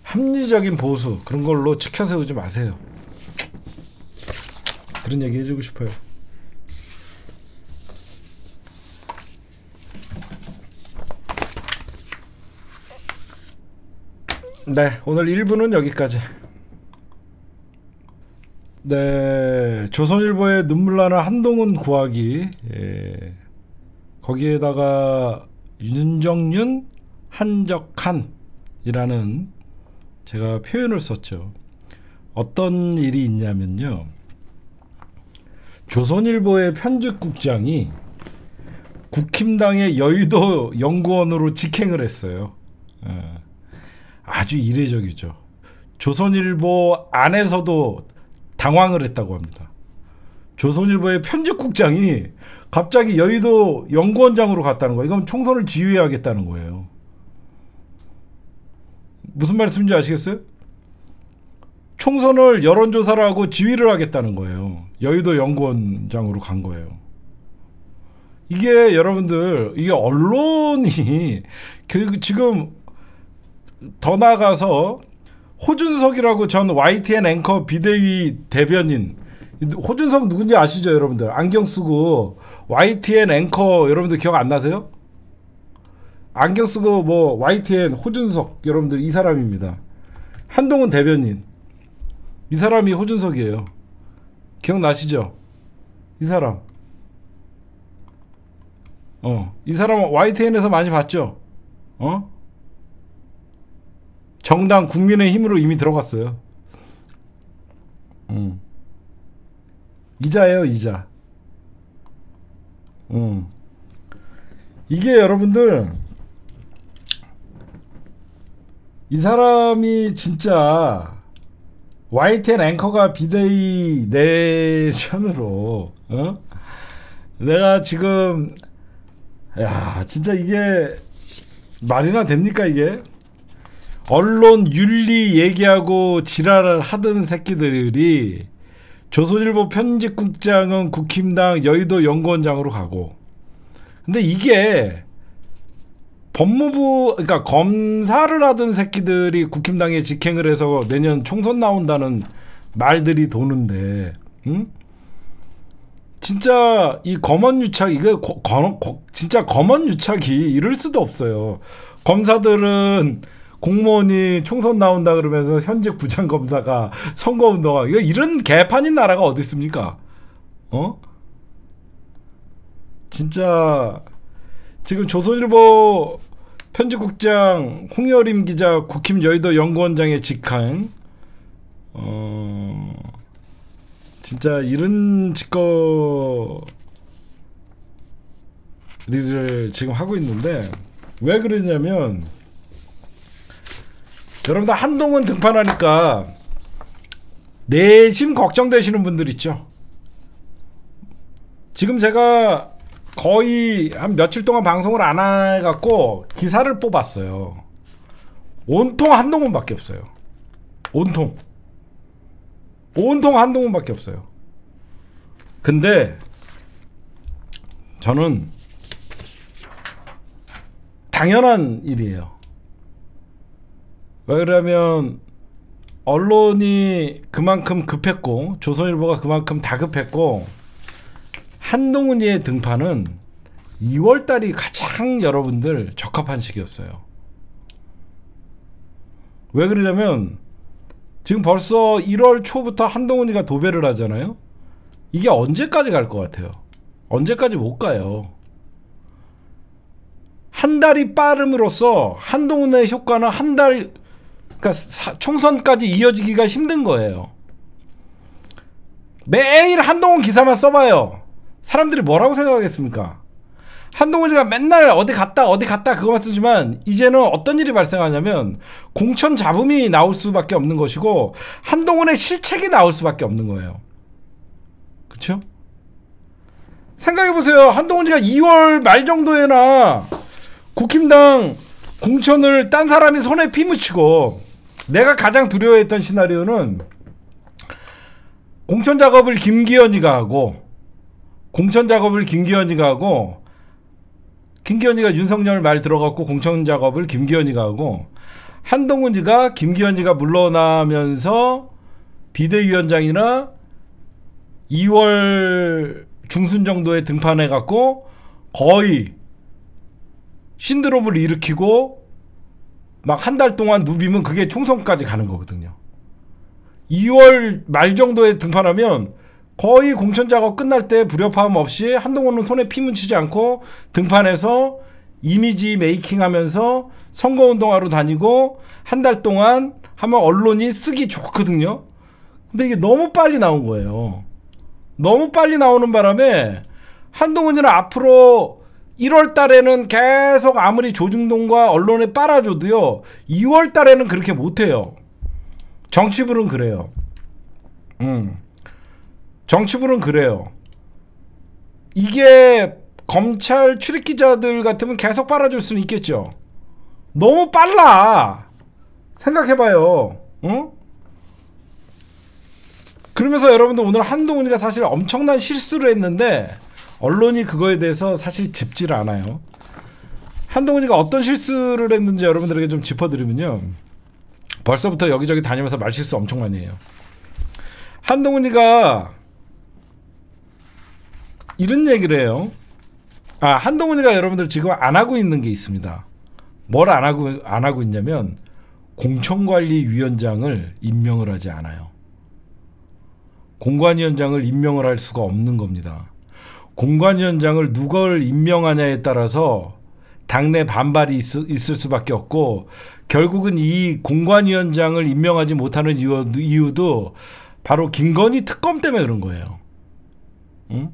합리적인 보수 그런 걸로 치켜세우지 마세요. 그런 얘기 해주고 싶어요. 네, 오늘 1부는 여기까지. 네, 조선일보의 눈물나는 한동훈 구하기, 거기에다가 윤정윤 한적한이라는 제가 표현을 썼죠. 어떤 일이 있냐면요, 조선일보의 편집국장이 국힘당의 여의도 연구원으로 직행을 했어요. 아주 이례적이죠. 조선일보 안에서도 당황을 했다고 합니다. 조선일보의 편집국장이 갑자기 여의도 연구원장으로 갔다는 거예요. 이건 총선을 지휘하겠다는 거예요. 무슨 말씀인지 아시겠어요? 총선을 여론조사를 하고 지휘를 하겠다는 거예요. 여의도 연구원장으로 간 거예요. 이게 여러분들, 이게 언론이 지금 더 나아가서 호준석이라고 전 YTN 앵커 비대위 대변인, 호준석 누군지 아시죠 여러분들? 안경 쓰고 YTN 앵커, 여러분들 기억 안 나세요? 안경 쓰고 뭐 YTN 호준석, 여러분들 이 사람입니다. 한동훈 대변인, 이 사람이 호준석이에요. 기억나시죠? 이 사람. 이 사람 YTN에서 많이 봤죠? 정당 국민의힘으로 이미 들어갔어요. 이자예요, 이자. 이게 여러분들, 이 사람이 진짜 YTN 앵커가 비대위 내션으로, 내가 지금, 야, 진짜 이게 말이나 됩니까 이게? 언론 윤리 얘기하고 지랄을 하던 새끼들이 조선일보 편집국장은 국힘당 여의도 연구원장으로 가고, 근데 이게 법무부, 그러니까 검사를 하던 새끼들이 국힘당에 직행을 해서 내년 총선 나온다는 말들이 도는데, 진짜 이 검언유착, 이거 진짜 검언유착이 이럴 수도 없어요. 검사들은, 공무원이 총선 나온다 그러면서 현직 부장검사가 선거운동하고, 이런 개판인 나라가 어디 있습니까? 진짜 지금 조선일보 편집국장 홍여림 기자 국힘 여의도 연구원장의 직행, 진짜 이런 짓거리를 지금 하고 있는데, 왜 그러냐면, 여러분들 한동훈 등판하니까 내심 걱정되시는 분들 있죠. 지금 제가 거의 한 며칠 동안 방송을 안 해갖고 기사를 뽑았어요. 온통 한동훈밖에 없어요. 온통 한동훈밖에 없어요. 근데 저는 당연한 일이에요. 왜 그러면 언론이 그만큼 급했고, 조선일보가 그만큼 다급했고, 한동훈이의 등판은 2월달이 가장 여러분들 적합한 시기였어요. 왜 그러냐면 지금 벌써 1월 초부터 한동훈이가 도배를 하잖아요. 이게 언제까지 갈 것 같아요? 언제까지 못 가요. 한 달이 빠름으로써 한동훈의 효과는 한 달, 그러니까 총선까지 이어지기가 힘든 거예요. 매일 한동훈 기사만 써봐요. 사람들이 뭐라고 생각하겠습니까? 한동훈이가 맨날 어디 갔다 그거만 쓰지만 이제는 어떤 일이 발생하냐면 공천 잡음이 나올 수밖에 없는 것이고 한동훈의 실책이 나올 수밖에 없는 거예요. 그쵸? 생각해보세요. 한동훈이가 2월 말 정도에나 국힘당 공천을 딴 사람이 손에 피 묻히고, 내가 가장 두려워했던 시나리오는 공천 작업을 김기현이가 하고 김기현이가 윤석열 말 들어갔고 공천 작업을 김기현이가 하고, 한동훈이가 김기현이가 물러나면서 비대위원장이나 2월 중순 정도에 등판해갖고 거의 신드롬을 일으키고 막 한 달 동안 누비면 그게 총선까지 가는 거거든요. 2월 말 정도에 등판하면 거의 공천 작업 끝날 때 불협화음 없이 한동훈은 손에 피 묻히지 않고 등판해서 이미지 메이킹 하면서 선거운동하러 다니고 한 달 동안 하면 언론이 쓰기 좋거든요. 근데 이게 너무 빨리 나온 거예요. 너무 빨리 나오는 바람에 한동훈이는 앞으로 1월 달에는 계속 아무리 조중동과 언론에 빨아줘도요, 2월 달에는 그렇게 못해요. 정치부는 그래요. 정치부는 그래요. 이게 검찰 출입기자들 같으면 계속 빨아줄 수는 있겠죠. 너무 빨라. 생각해봐요. 응? 그러면서 여러분들 오늘 한동훈이가 사실 엄청난 실수를 했는데 언론이 그거에 대해서 사실 짚지를 않아요. 한동훈이가 어떤 실수를 했는지 여러분들에게 좀 짚어드리면요, 벌써부터 여기저기 다니면서 말실수 엄청 많이 해요. 한동훈이가 이런 얘기를 해요. 한동훈이가 여러분들 지금 안 하고 있는 게 있습니다. 뭘 안 하고 있냐면 공천관리위원장을 임명을 하지 않아요. 공관위원장을 임명을 할 수가 없는 겁니다. 공관위원장을 누굴 임명하냐에 따라서 당내 반발이 있을 수밖에 없고, 결국은 이 공관위원장을 임명하지 못하는 이유도 바로 김건희 특검 때문에 그런 거예요. 응?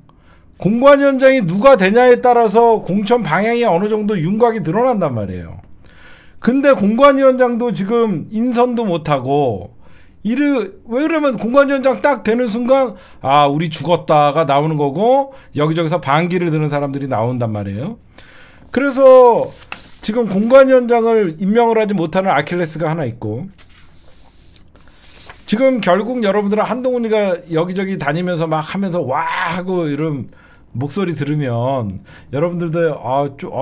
공관위원장이 누가 되냐에 따라서 공천 방향이 어느 정도 윤곽이 드러난단 말이에요. 근데 공관위원장도 지금 인선도 못하고, 왜 그러면 공관위원장 딱 되는 순간 우리 죽었다가 나오는 거고, 여기저기서 반기를 드는 사람들이 나온단 말이에요. 그래서 지금 공관위원장을 임명을 하지 못하는 아킬레스가 하나 있고, 지금 결국 여러분들은 한동훈이가 여기저기 다니면서 막 하면서 와 하고 이런 목소리 들으면 여러분들도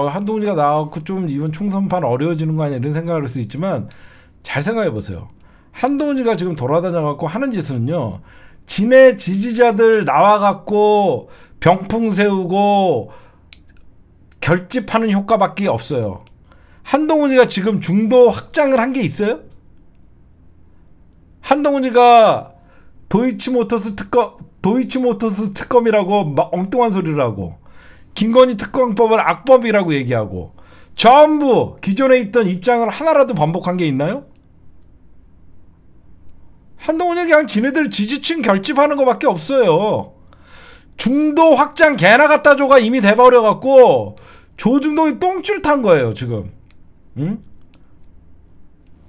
한동훈이가 나왔고 좀 이번 총선판 어려워지는 거 아니야 이런 생각을 할 수 있지만, 잘 생각해 보세요. 한동훈이가 지금 돌아다녀갖고 하는 짓은요, 지네 지지자들 나와갖고 병풍 세우고 결집하는 효과밖에 없어요. 한동훈이가 지금 중도 확장을 한 게 있어요? 한동훈이가 도이치모터스 특검이라고 막 엉뚱한 소리를 하고, 김건희 특검법을 악법이라고 얘기하고, 전부 기존에 있던 입장을 하나라도 반복한 게 있나요? 한동훈이 그냥 지네들 지지층 결집하는 것밖에 없어요. 중도 확장 개나 갖다 줘가 이미 돼버려갖고 조중동이 똥줄 탄 거예요 지금. 응?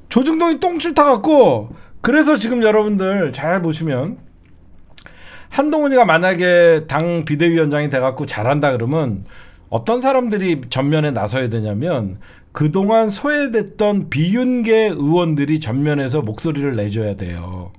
조중동이 똥줄 타갖고, 그래서 지금 여러분들 잘 보시면 한동훈이가 만약에 당 비대위원장이 돼갖고 잘한다 그러면 어떤 사람들이 전면에 나서야 되냐면, 그동안 소외됐던 비윤계 의원들이 전면에서 목소리를 내줘야 돼요.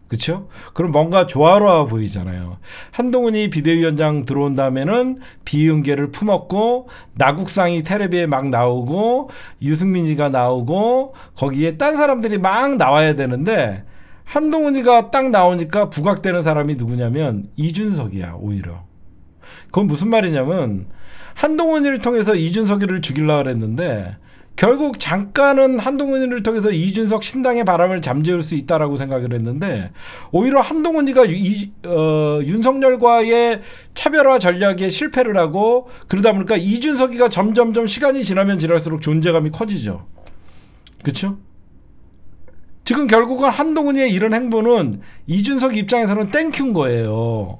그쵸? 그럼 뭔가 조화로워 보이잖아요. 한동훈이 비대위원장 들어온 다음에는 비윤계를 품었고, 나국상이 텔레비에 막 나오고, 유승민이가 나오고, 거기에 딴 사람들이 막 나와야 되는데, 한동훈이가 딱 나오니까 부각되는 사람이 누구냐면 이준석이야. 오히려 그건 무슨 말이냐면, 한동훈이를 통해서 이준석이를 죽이려고 그랬는데 결국 잠깐은 한동훈이를 통해서 이준석 신당의 바람을 잠재울 수 있다라고 생각을 했는데 오히려 한동훈이가 윤석열과의 차별화 전략에 실패를 하고 그러다 보니까 이준석이가 점점점 시간이 지나면 지날수록 존재감이 커지죠. 그렇죠? 지금 결국은 한동훈이의 이런 행보는 이준석 입장에서는 땡큐인 거예요.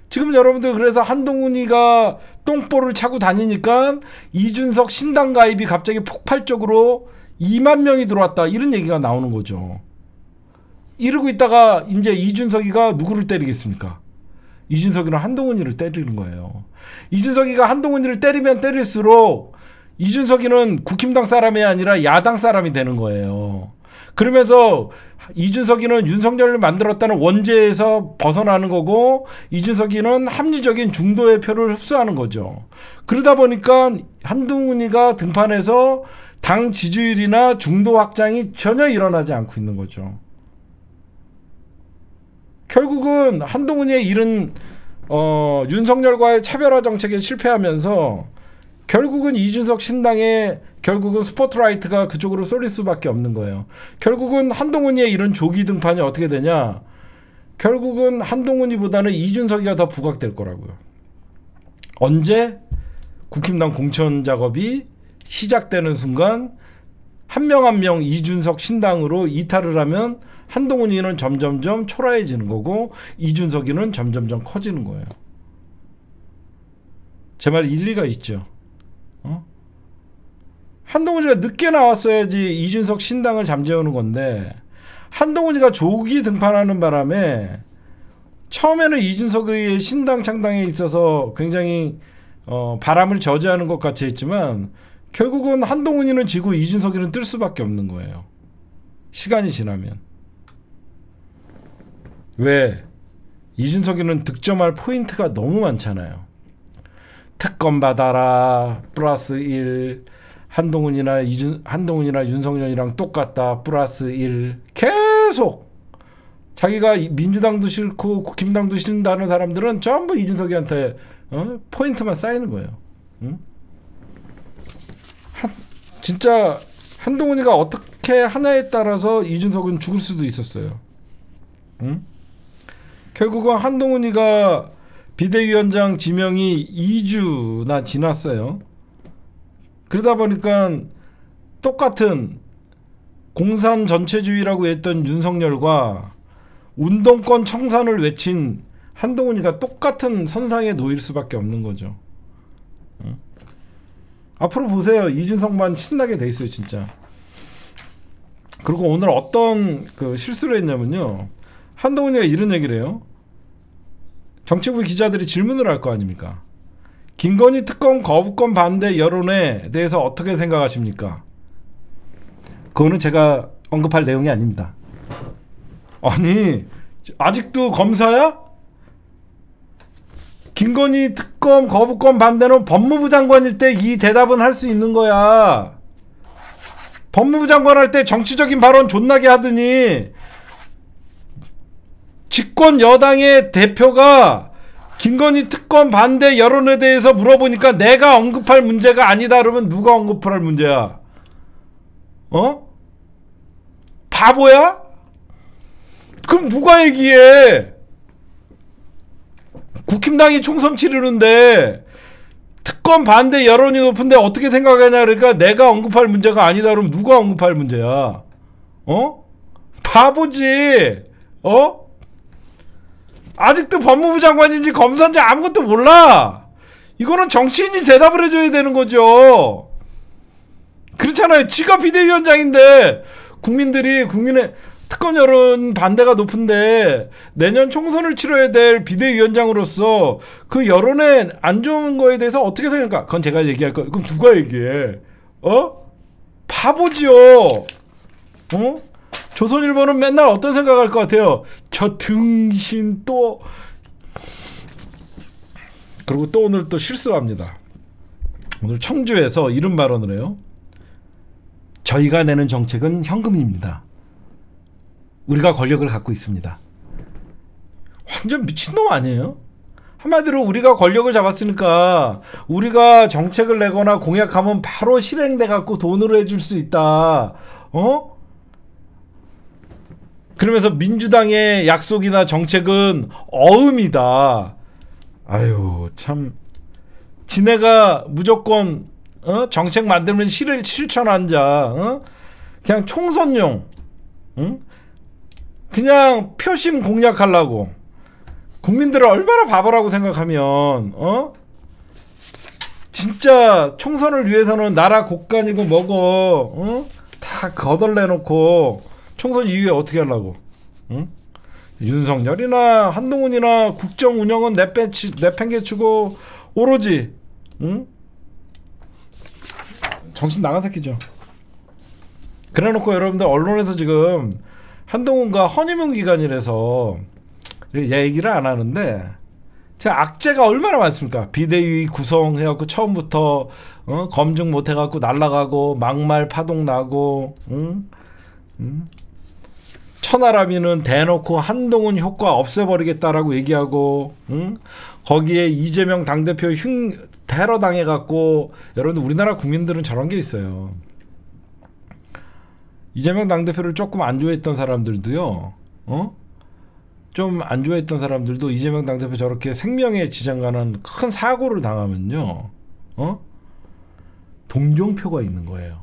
지금 여러분들 그래서 한동훈이가 똥볼을 차고 다니니까 이준석 신당 가입이 갑자기 폭발적으로 2만 명이 들어왔다 이런 얘기가 나오는 거죠. 이러고 있다가 이제 이준석이가 누구를 때리겠습니까? 이준석이는 한동훈이를 때리는 거예요. 이준석이가 한동훈이를 때리면 때릴수록 이준석이는 국힘당 사람이 아니라 야당 사람이 되는 거예요. 그러면서 이준석이는 윤석열을 만들었다는 원죄에서 벗어나는 거고 이준석이는 합리적인 중도의 표를 흡수하는 거죠. 그러다 보니까 한동훈이가 등판해서 당 지지율이나 중도 확장이 전혀 일어나지 않고 있는 거죠. 결국은 한동훈이의 이런 윤석열과의 차별화 정책에 실패하면서 결국은 이준석 신당에 결국은 스포트라이트가 그쪽으로 쏠릴 수밖에 없는 거예요. 결국은 한동훈이의 이런 조기 등판이 어떻게 되냐? 결국은 한동훈이보다는 이준석이가 더 부각될 거라고요. 언제? 국힘당 공천 작업이 시작되는 순간 한 명 한 명 이준석 신당으로 이탈을 하면 한동훈이는 점점점 초라해지는 거고 이준석이는 점점점 커지는 거예요. 제 말 일리가 있죠. 한동훈이가 늦게 나왔어야지 이준석 신당을 잠재우는 건데 한동훈이가 조기 등판하는 바람에 처음에는 이준석의 신당 창당에 있어서 굉장히 바람을 저지하는 것 같이 했지만 결국은 한동훈이는 지고 이준석이는 뜰 수밖에 없는 거예요. 시간이 지나면. 왜? 이준석이는 득점할 포인트가 너무 많잖아요. 특검 받아라 플러스 1, 한동훈이나 윤석열이랑 똑같다 플러스 1, 계속 자기가 민주당도 싫고 국힘당도 싫다는 사람들은 전부 이준석이한테 포인트만 쌓이는 거예요. 응? 진짜 한동훈이가 어떻게 하나에 따라서 이준석은 죽을 수도 있었어요. 응? 결국은 한동훈이가 비대위원장 지명이 2주나 지났어요. 그러다 보니까 똑같은 공산 전체주의라고 했던 윤석열과 운동권 청산을 외친 한동훈이가 똑같은 선상에 놓일 수밖에 없는 거죠. 응? 앞으로 보세요. 이준석만 신나게 돼 있어요, 진짜. 그리고 오늘 어떤 실수를 했냐면요. 한동훈이가 이런 얘기를 해요. 정치부 기자들이 질문을 할 거 아닙니까? 김건희 특검 거부권 반대 여론에 대해서 어떻게 생각하십니까? 그거는 제가 언급할 내용이 아닙니다. 아니, 아직도 검사야? 김건희 특검 거부권 반대는 법무부 장관일 때 이 대답은 할 수 있는 거야. 법무부 장관 할 때 정치적인 발언 존나게 하더니 집권 여당의 대표가 김건희 특검 반대 여론에 대해서 물어보니까 내가 언급할 문제가 아니다 그러면 누가 언급할 문제야? 바보야? 그럼 누가 얘기해? 국힘당이 총선 치르는데 특검 반대 여론이 높은데 어떻게 생각하냐 그러니까 내가 언급할 문제가 아니다 그러면 누가 언급할 문제야? 바보지. 아직도 법무부 장관인지 검사인지 아무것도 몰라. 이거는 정치인이 대답을 해줘야 되는 거죠. 그렇잖아요. 지가 비대위원장인데 국민의 특검 여론 반대가 높은데 내년 총선을 치러야 될 비대위원장으로서 그 여론에 안 좋은 거에 대해서 어떻게 생각할까? 그건 제가 얘기할 거예요. 그럼 누가 얘기해? 바보지요. 조선일보는 맨날 어떤 생각할 것 같아요? 저 등신 또. 그리고 또 오늘 또 실수합니다. 오늘 청주에서 이런 발언을 해요. 저희가 내는 정책은 현금입니다. 우리가 권력을 갖고 있습니다. 완전 미친놈 아니에요? 한마디로 우리가 권력을 잡았으니까 우리가 정책을 내거나 공약하면 바로 실행돼 갖고 돈으로 해줄 수 있다. 어? 그러면서 민주당의 약속이나 정책은 어음이다. 아유 참, 지네가 무조건 정책 만들면 실천한 자, 그냥 총선용, 그냥 표심 공략하려고, 국민들을 얼마나 바보라고 생각하면 진짜 총선을 위해서는 나라 곳간이고 뭐고 다 거덜내놓고 총선 이후에 어떻게 하려고? 윤석열이나 한동훈이나 국정 운영은 내팽개치고 오로지 정신 나간 새끼죠. 그래놓고 여러분들 언론에서 지금 한동훈과 허니문 기간이라서 얘기를 안 하는데, 제가 악재가 얼마나 많습니까? 비대위 구성해갖고 처음부터 검증 못해갖고 날라가고 막말 파동 나고, 천하람이는 대놓고 한동훈 효과 없애버리겠다라고 얘기하고, 거기에 이재명 당대표 테러 당해갖고, 여러분들 우리나라 국민들은 저런 게 있어요. 이재명 당대표를 조금 안 좋아했던 사람들도요, 좀 안 좋아했던 사람들도 이재명 당대표 저렇게 생명에 지장가는 큰 사고를 당하면요, 동정표가 있는 거예요.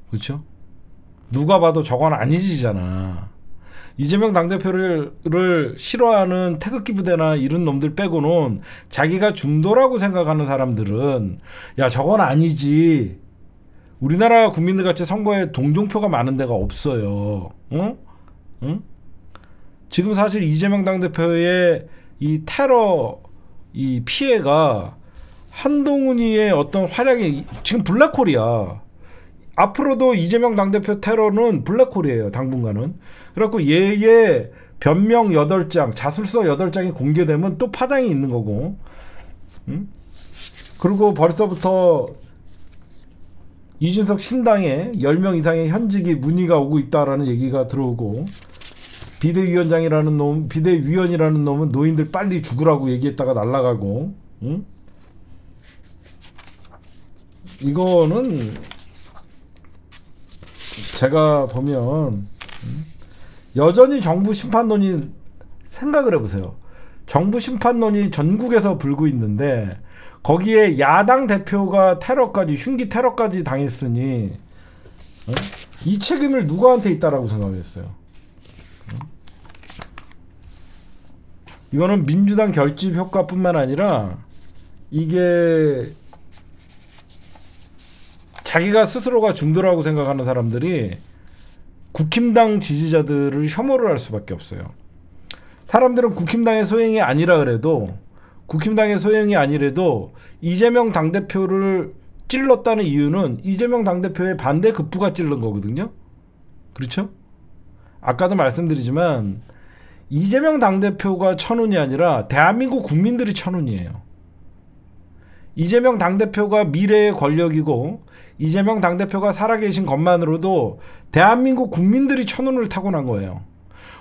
그렇죠? 누가 봐도 저건 아니지잖아. 이재명 당대표를 싫어하는 태극기 부대나 이런 놈들 빼고는 자기가 중도라고 생각하는 사람들은 야 저건 아니지. 우리나라 국민들 같이 선거에 동정표가 많은 데가 없어요. 응? 지금 사실 이재명 당대표의 이 테러 이 피해가 한동훈이의 어떤 활약이 지금 블랙홀이야. 앞으로도 이재명 당대표 테러는 블랙홀이에요. 당분간은. 그래갖고 얘의 변명 8장, 자술서 8장이 공개되면 또 파장이 있는 거고. 그리고 벌써부터 이준석 신당에 10명 이상의 현직이 문의가 오고 있다라는 얘기가 들어오고, 비대위원장이라는 놈, 비대위원이라는 놈은 노인들 빨리 죽으라고 얘기했다가 날아가고, 이거는 제가 보면 여전히 정부 심판론이, 생각을 해보세요. 정부 심판론이 전국에서 불고 있는데 거기에 야당 대표가 테러까지, 흉기 테러까지 당했으니 이 책임을 누구한테 있다라고 생각했어요? 이거는 민주당 결집 효과뿐만 아니라 이게 자기가 스스로가 중도라고 생각하는 사람들이 국힘당 지지자들을 혐오를 할 수밖에 없어요. 사람들은 국힘당의 소행이 아니라 그래도, 국힘당의 소행이 아니래도 이재명 당대표를 찔렀다는 이유는 이재명 당대표의 반대 급부가 찔른 거거든요. 그렇죠? 아까도 말씀드리지만 이재명 당대표가 천운이 아니라 대한민국 국민들이 천운이에요. 이재명 당대표가 미래의 권력이고 이재명 당대표가 살아계신 것만으로도 대한민국 국민들이 천운을 타고난 거예요.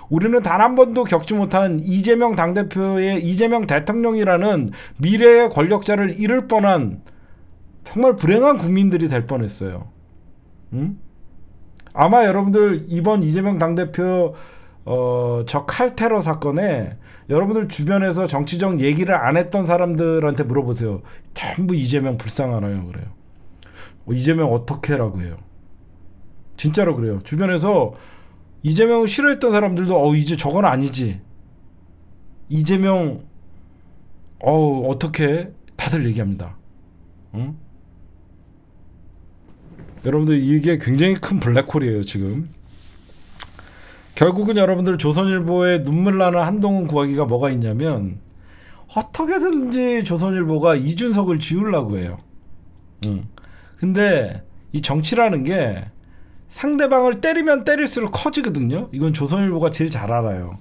우리는 단 한 번도 겪지 못한 이재명 당대표의, 이재명 대통령이라는 미래의 권력자를 잃을 뻔한 정말 불행한 국민들이 될 뻔했어요. 아마 여러분들 이번 이재명 당대표 저 칼테러 사건에 여러분들 주변에서 정치적 얘기를 안 했던 사람들한테 물어보세요. 전부 이재명 불쌍하나요? 그래요. 이재명 어떻게 라고 해요. 진짜로 그래요. 주변에서 이재명을 싫어했던 사람들도 이제 저건 아니지. 이재명 어떻게 다들 얘기합니다. 응? 여러분들 이게 굉장히 큰 블랙홀이에요 지금. 결국은 여러분들 조선일보에 눈물 나는 한동훈 구하기가 뭐가 있냐면, 어떻게든지 조선일보가 이준석을 지우려고 해요. 근데 이 정치라는 게 상대방을 때리면 때릴수록 커지거든요. 이건 조선일보가 제일 잘 알아요.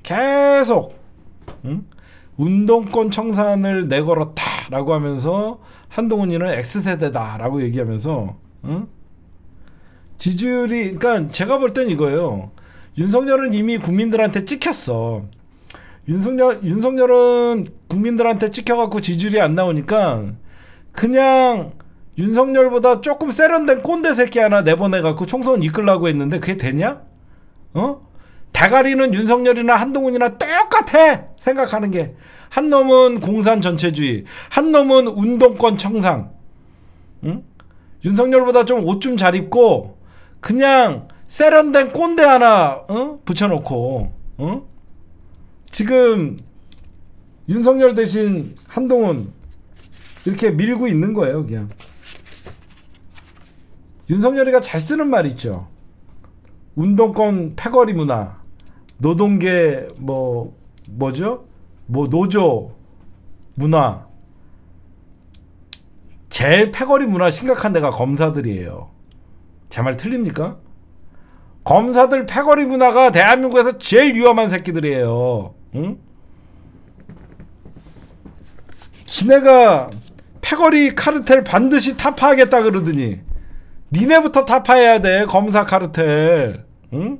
계속 운동권 청산을 내걸었다라고 하면서 한동훈이는 X세대다라고 얘기하면서 지지율이, 그러니까 제가 볼 땐 이거예요. 윤석열은 이미 국민들한테 찍혔어. 윤석열은 국민들한테 찍혀갖고 지지율이 안 나오니까 그냥 윤석열보다 조금 세련된 꼰대 새끼 하나 내보내갖고 총선 이끌라고 했는데 그게 되냐? 대가리는 윤석열이나 한동훈이나 똑같아 생각하는 게. 한 놈은 공산 전체주의, 한 놈은 운동권 청상. 응? 윤석열보다 좀 옷 좀 잘 입고 그냥 세련된 꼰대 하나 붙여놓고 지금 윤석열 대신 한동훈 이렇게 밀고 있는 거예요. 그냥 윤석열이가 잘 쓰는 말 있죠. 운동권 패거리 문화, 노동계 뭐죠? 노조 문화. 제일 패거리 문화 심각한 데가 검사들이에요. 제 말 틀립니까? 검사들 패거리 문화가 대한민국에서 제일 위험한 새끼들이에요. 응? 지네가 패거리 카르텔 반드시 타파하겠다 그러더니 니네부터 타파해야 돼. 검사 카르텔. 응?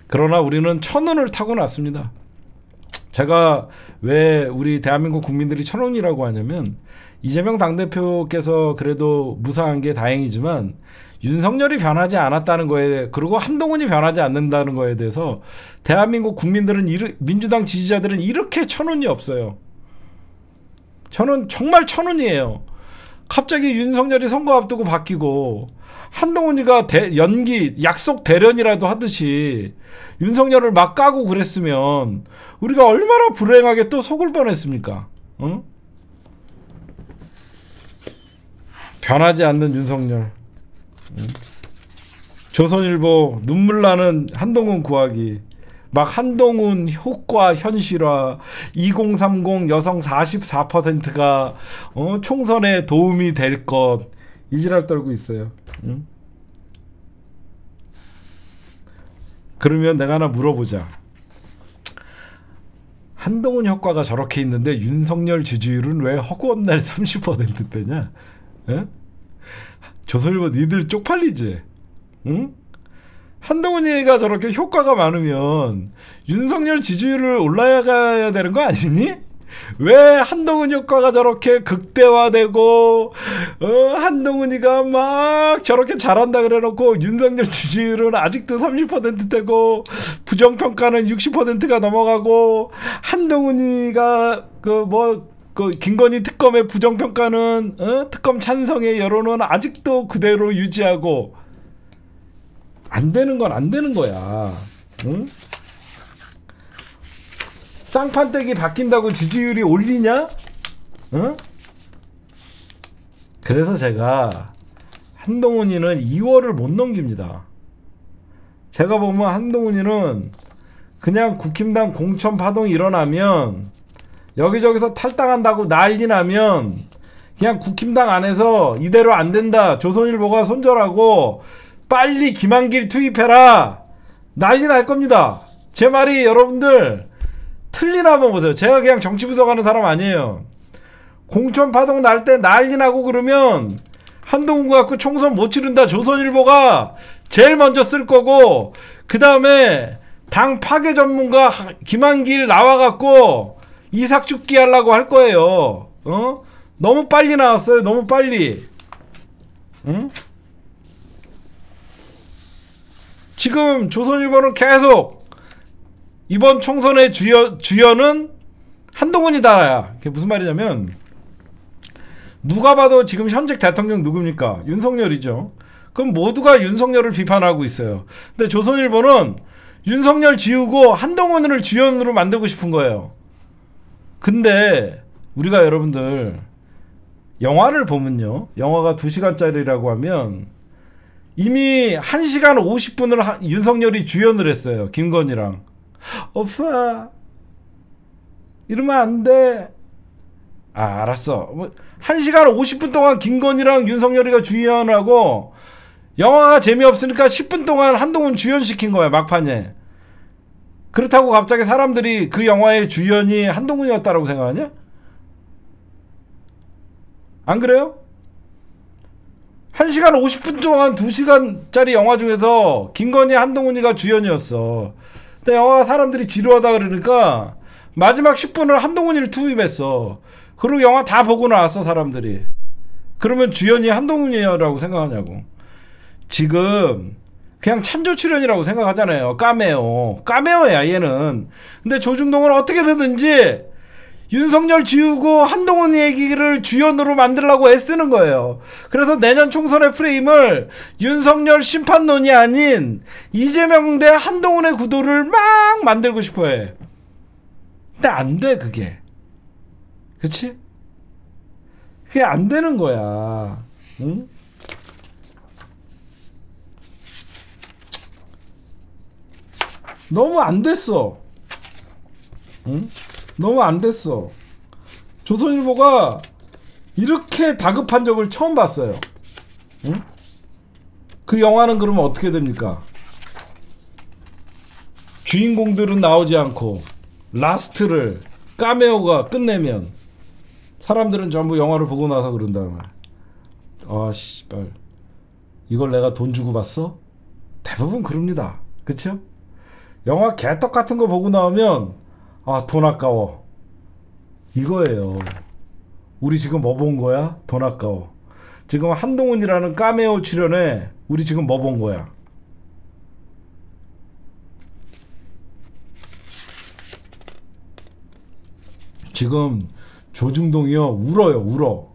그러나 우리는 천운을 타고났습니다. 제가 왜 우리 대한민국 국민들이 천운이라고 하냐면 이재명 당대표께서 그래도 무사한 게 다행이지만 윤석열이 변하지 않았다는 거에, 그리고 한동훈이 변하지 않는다는 거에 대해서 대한민국 국민들은 민주당 지지자들은 이렇게 천운이 없어요. 저는 정말 천운이에요. 갑자기 윤석열이 선거 앞두고 바뀌고 한동훈이가 약속 대련이라도 하듯이 윤석열을 막 까고 그랬으면 우리가 얼마나 불행하게 또 속을 뻔했습니까? 응? 변하지 않는 윤석열. 응? 조선일보 눈물 나는 한동훈 구하기. 막 한동훈 효과 현실화, 2030 여성 44%가 총선에 도움이 될 것, 이 지랄 떨고 있어요. 응? 그러면 내가 하나 물어보자. 한동훈 효과가 저렇게 있는데 윤석열 지지율은 왜 허구한 날 30%대냐? 응? 조선일보 니들 쪽팔리지? 응? 한동훈이가 저렇게 효과가 많으면 윤석열 지지율을 올라가야 되는 거 아니니? 왜 한동훈 효과가 저렇게 극대화되고 한동훈이가 막 저렇게 잘한다 그래놓고 윤석열 지지율은 아직도 30%대고 부정평가는 60%가 넘어가고 한동훈이가 김건희 특검의 부정평가는 특검 찬성의 여론은 아직도 그대로 유지하고. 안 되는 건 안 되는 거야. 응? 쌍판댁이 바뀐다고 지지율이 올리냐? 응? 그래서 제가 한동훈이는 2월을 못 넘깁니다. 제가 보면 한동훈이는 그냥 국힘당 공천 파동이 일어나면 여기저기서 탈당한다고 난리 나면 그냥 국힘당 안에서 이대로 안 된다, 조선일보가 손절하고 빨리 김한길 투입해라, 난리 날 겁니다. 제 말이 여러분들 틀리나 한번 보세요. 제가 그냥 정치부서 가는 사람 아니에요. 공천 파동 날 때 난리 나고 그러면 한동훈 갖고 총선 못 치른다 조선일보가 제일 먼저 쓸 거고, 그 다음에 당 파괴 전문가 김한길 나와갖고 이삭죽기 하려고 할 거예요. 너무 빨리 나왔어요. 너무 빨리. 응? 지금 조선일보는 계속 이번 총선의 주연은 한동훈이다. 그게 무슨 말이냐면, 누가 봐도 지금 현직 대통령 누굽니까? 윤석열이죠. 그럼 모두가 윤석열을 비판하고 있어요. 근데 조선일보는 윤석열 지우고 한동훈을 주연으로 만들고 싶은 거예요. 근데 우리가 여러분들 영화를 보면요, 영화가 2시간짜리라고 하면 이미 1시간 50분을 윤석열이 주연을 했어요. 김건희랑. 오빠 이러면 안 돼. 아, 알았어. 1시간 50분 동안 김건희랑 윤석열이가 주연하고 영화가 재미없으니까 10분 동안 한동훈 주연시킨 거야, 막판에. 그렇다고 갑자기 사람들이 그 영화의 주연이 한동훈이었다라고 생각하냐? 안 그래요? 1시간 50분 동안 2시간짜리 영화 중에서 김건희, 한동훈이가 주연이었어. 근데 영화가 사람들이 지루하다 그러니까 마지막 10분을 한동훈이를 투입했어. 그리고 영화 다 보고 나왔어 사람들이. 그러면 주연이 한동훈이라고 생각하냐고. 지금 그냥 찬조 출연이라고 생각하잖아요. 까메오야 얘는. 근데 조중동은 어떻게 되든지 윤석열 지우고 한동훈 얘기를 주연으로 만들려고 애쓰는 거예요. 그래서 내년 총선의 프레임을 윤석열 심판론이 아닌 이재명 대 한동훈의 구도를 막 만들고 싶어해. 근데 안 돼 그게. 그치? 그게 안 되는 거야. 응? 너무 안 됐어. 응? 너무 안 됐어. 조선일보가 이렇게 다급한 적을 처음 봤어요. 응? 그 영화는 그러면 어떻게 됩니까? 주인공들은 나오지 않고 라스트를 까메오가 끝내면 사람들은 전부 영화를 보고 나서 그런다면 아 씨발 이걸 내가 돈 주고 봤어? 대부분 그럽니다. 그쵸? 영화 개떡 같은 거 보고 나오면 아, 돈 아까워. 이거예요. 우리 지금 뭐 본 거야? 돈 아까워. 지금 한동훈이라는 까메오 출연에 우리 지금 뭐 본 거야? 지금 조중동이요 울어.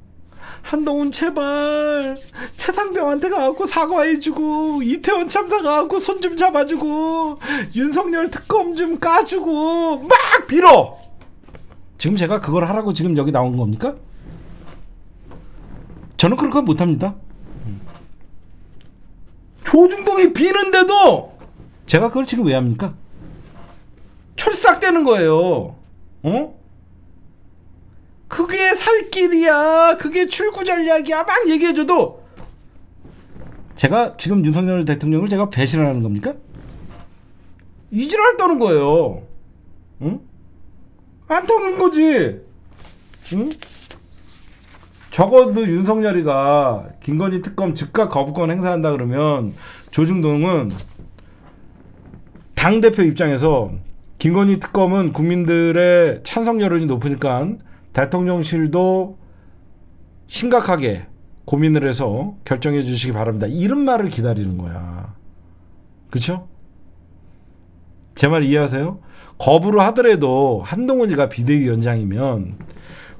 한동훈 제발 최상병한테 가갖고 사과해주고 이태원 참사 가갖고 손 좀 잡아주고 윤석열 특검 좀 까주고 막 빌어. 지금 제가 그걸 하라고 지금 여기 나온 겁니까? 저는 그런 거 못합니다. 조중동이 비는데도 제가 그걸 지금 왜 합니까? 철싹대는 거예요. 어? 그게 살길이야. 그게 출구 전략이야. 막 얘기해줘도 제가 지금 윤석열 대통령을 제가 배신하는 겁니까? 이지랄 떠는 거예요. 응? 안 터는 거지. 응? 적어도 윤석열이가 김건희 특검 즉각 거부권 행사한다 그러면 조중동은 당대표 입장에서 김건희 특검은 국민들의 찬성 여론이 높으니까 대통령실도 심각하게 고민을 해서 결정해 주시기 바랍니다. 이런 말을 기다리는 거야. 그렇죠? 제 말 이해하세요? 거부를 하더라도 한동훈이가 비대위원장이면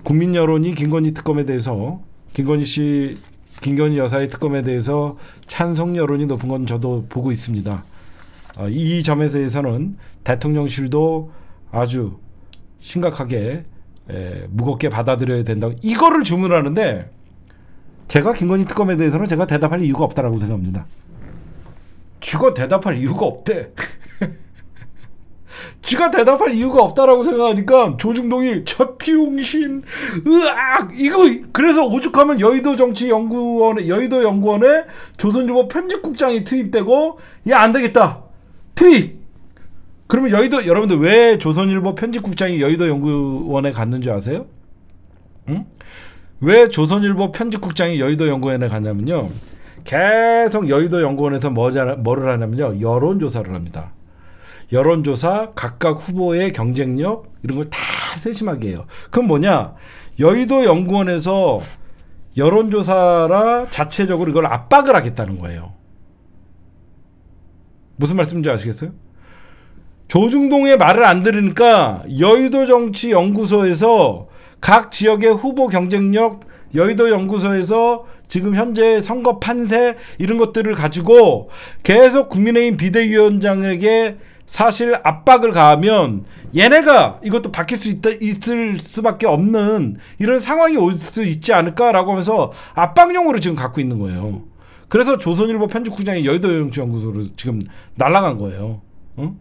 국민 여론이 김건희 특검에 대해서 김건희 여사의 특검에 대해서 찬성 여론이 높은 건 저도 보고 있습니다. 이 점에서는 대통령실도 아주 심각하게 무겁게 받아들여야 된다고 이거를 주문하는데 제가 김건희 특검에 대해서는 제가 대답할 이유가 없다라고 생각합니다. 쥐가 대답할 이유가 없대. 쥐가 대답할 이유가 없다라고 생각하니까 조중동이 저 비용신 으악 이거 그래서 오죽하면 여의도 연구원에 조선일보 편집국장이 투입되고 야 안되겠다 투입. 그러면 여러분들 왜 조선일보 편집국장이 여의도 연구원에 갔는지 아세요? 응? 왜 조선일보 편집국장이 여의도 연구원에 갔냐면요. 계속 여의도 연구원에서 뭐를 하냐면요. 여론조사를 합니다. 여론조사, 각각 후보의 경쟁력 이런 걸 다 세심하게 해요. 그건 뭐냐? 여의도 연구원에서 여론조사라 자체적으로 이걸 압박을 하겠다는 거예요. 무슨 말씀인지 아시겠어요? 조중동의 말을 안 들으니까 여의도 정치 연구소에서 각 지역의 후보 경쟁력, 여의도 연구소에서 지금 현재 선거 판세 이런 것들을 가지고 계속 국민의힘 비대위원장에게 사실 압박을 가하면 얘네가 이것도 바뀔 수 있을 수밖에 없는 이런 상황이 올 수 있지 않을까라고 하면서 압박용으로 지금 갖고 있는 거예요. 그래서 조선일보 편집국장이 여의도 정치연구소로 지금 날아간 거예요. 응?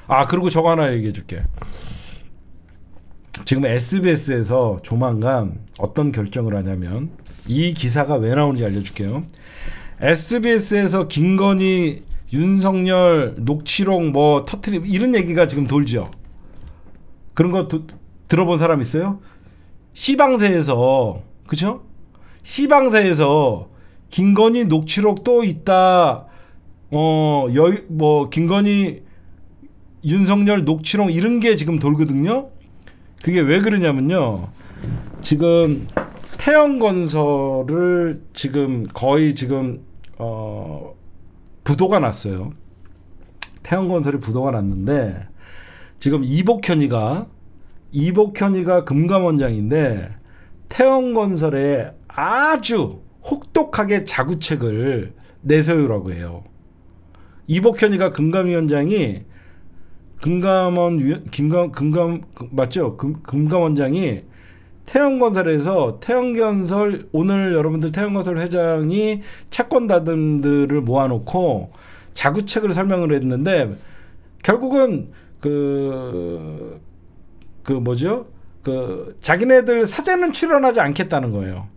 아 그리고 저거 하나 얘기해 줄게. 지금 SBS에서 조만간 어떤 결정을 하냐면 이 기사가 왜 나오는지 알려줄게요. SBS에서 김건희 윤석열 녹취록 뭐 터트림 이런 얘기가 지금 돌죠. 그런 거 들어본 사람 있어요? 시방세에서 그쵸? 시방세에서 김건희 녹취록 또 있다. 김건희 윤석열 녹취록 이런 게 지금 돌거든요. 그게 왜 그러냐면요. 지금 태영건설을 지금 거의 지금 부도가 났어요. 태영건설이 부도가 났는데 지금 이복현이가 금감원장인데 태영건설에 아주 혹독하게 자구책을 내세우라고 해요. 이복현이가 금감위원장이 맞죠? 금감원장이 태영건설에서 오늘 여러분들 태영건설 회장이 채권다든들을 모아놓고 자구책을 설명을 했는데 결국은 자기네들 사제는 출연하지 않겠다는 거예요.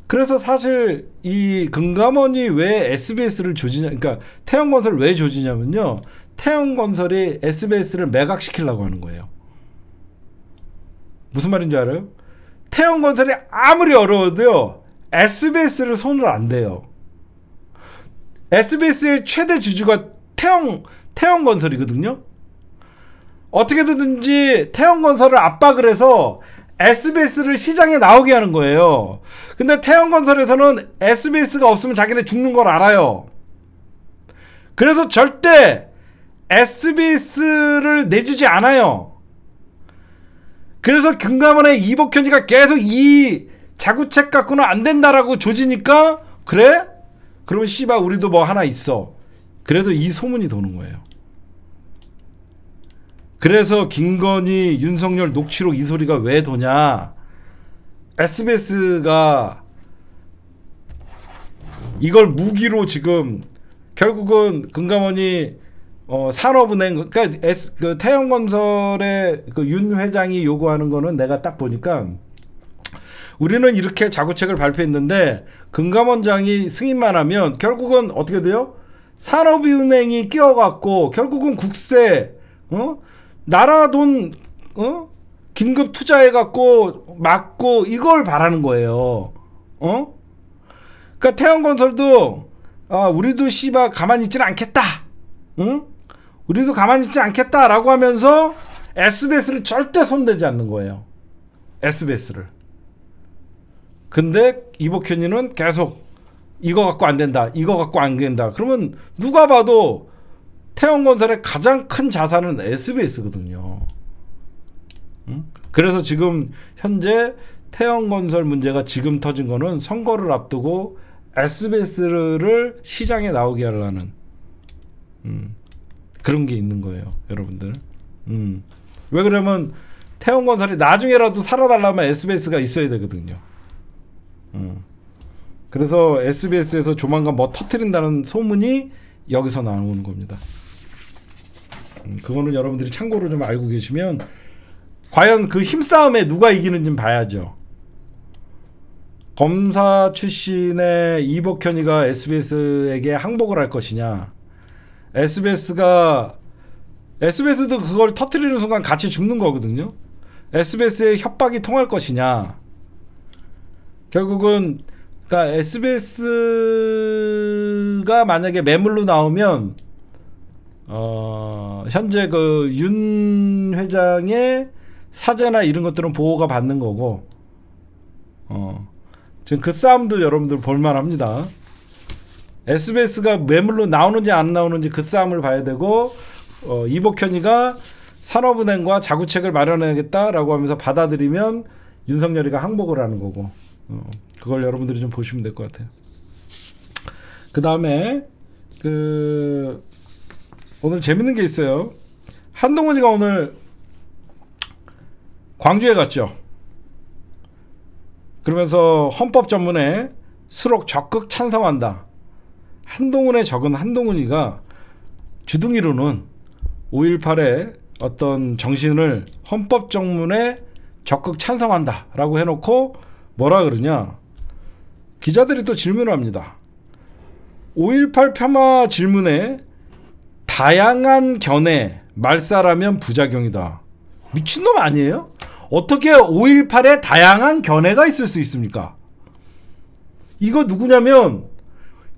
그래서 사실 이 금감원이 왜 SBS를 조지냐, 그러니까 태영건설을 왜 조지냐면요. 태영건설이 SBS를 매각시키려고 하는 거예요. 무슨 말인지 알아요? 태영건설이 아무리 어려워도요. SBS를 손을 안 대요. SBS의 최대 주주가 태영건설이거든요. 어떻게든지 태영건설을 압박을 해서 SBS를 시장에 나오게 하는 거예요. 근데 태영건설에서는 SBS가 없으면 자기네 죽는 걸 알아요. 그래서 절대 SBS를 내주지 않아요. 그래서 금감원의 이복현이가 계속 이 자구책 갖고는 안 된다라고 조지니까 그래? 그러면 씨발 우리도 뭐 하나 있어. 그래서 이 소문이 도는 거예요. 그래서 김건희, 윤석열 녹취록 이 소리가 왜 도냐. SBS가 이걸 무기로 지금 결국은 금감원이 산업은행, 그러니까 그 태영건설의 그 윤 회장이 요구하는 거는 내가 딱 보니까 우리는 이렇게 자구책을 발표했는데 금감원장이 승인만 하면 결국은 어떻게 돼요? 산업은행이 끼어갖고 결국은 국세, 나라 돈, 긴급 투자해갖고 막고 이걸 바라는 거예요. 그러니까 태영건설도 우리도 씨발 가만히 있지는 않겠다. 응? 우리도 가만히 있지 않겠다라고 하면서 SBS를 절대 손대지 않는 거예요. SBS를. 근데 이복현이는 계속 이거 갖고 안 된다. 이거 갖고 안 된다. 그러면 누가 봐도 태영건설의 가장 큰 자산은 SBS거든요. 응? 그래서 지금 현재 태영건설 문제가 지금 터진 거는 선거를 앞두고 SBS를 시장에 나오게 하려는 그런 게 있는 거예요, 여러분들. 왜 그러면 태영건설이 나중에라도 살아달라면 SBS가 있어야 되거든요. 그래서 SBS에서 조만간 뭐 터뜨린다는 소문이 여기서 나오는 겁니다. 그거는 여러분들이 참고로 좀 알고 계시면 과연 그 힘싸움에 누가 이기는지 봐야죠. 검사 출신의 이복현이가 SBS에게 항복을 할 것이냐, SBS도 그걸 터뜨리는 순간 같이 죽는 거거든요. SBS의 협박이 통할 것이냐. 결국은 그러니까 SBS가 만약에 매물로 나오면 현재 그 윤 회장의 사제나 이런 것들은 보호가 받는 거고, 지금 그 싸움도 여러분들 볼만합니다. SBS가 매물로 나오는지 안 나오는지 그 싸움을 봐야 되고, 이복현이가 산업은행과 자구책을 마련해야겠다라고 하면서 받아들이면 윤석열이가 항복을 하는 거고, 그걸 여러분들이 좀 보시면 될 것 같아요. 그 다음에 오늘 재밌는 게 있어요. 한동훈이가 오늘 광주에 갔죠. 그러면서 헌법 전문에 수록 적극 찬성한다. 한동훈의 적은 한동훈이가 주둥이로는 5.18의 어떤 정신을 헌법 전문에 적극 찬성한다 라고 해놓고 뭐라 그러냐, 기자들이 또 질문을 합니다. 5.18 폄하 질문에 다양한 견해 말살하면 부작용이다. 미친놈 아니에요? 어떻게 5.18에 다양한 견해가 있을 수 있습니까? 이거 누구냐면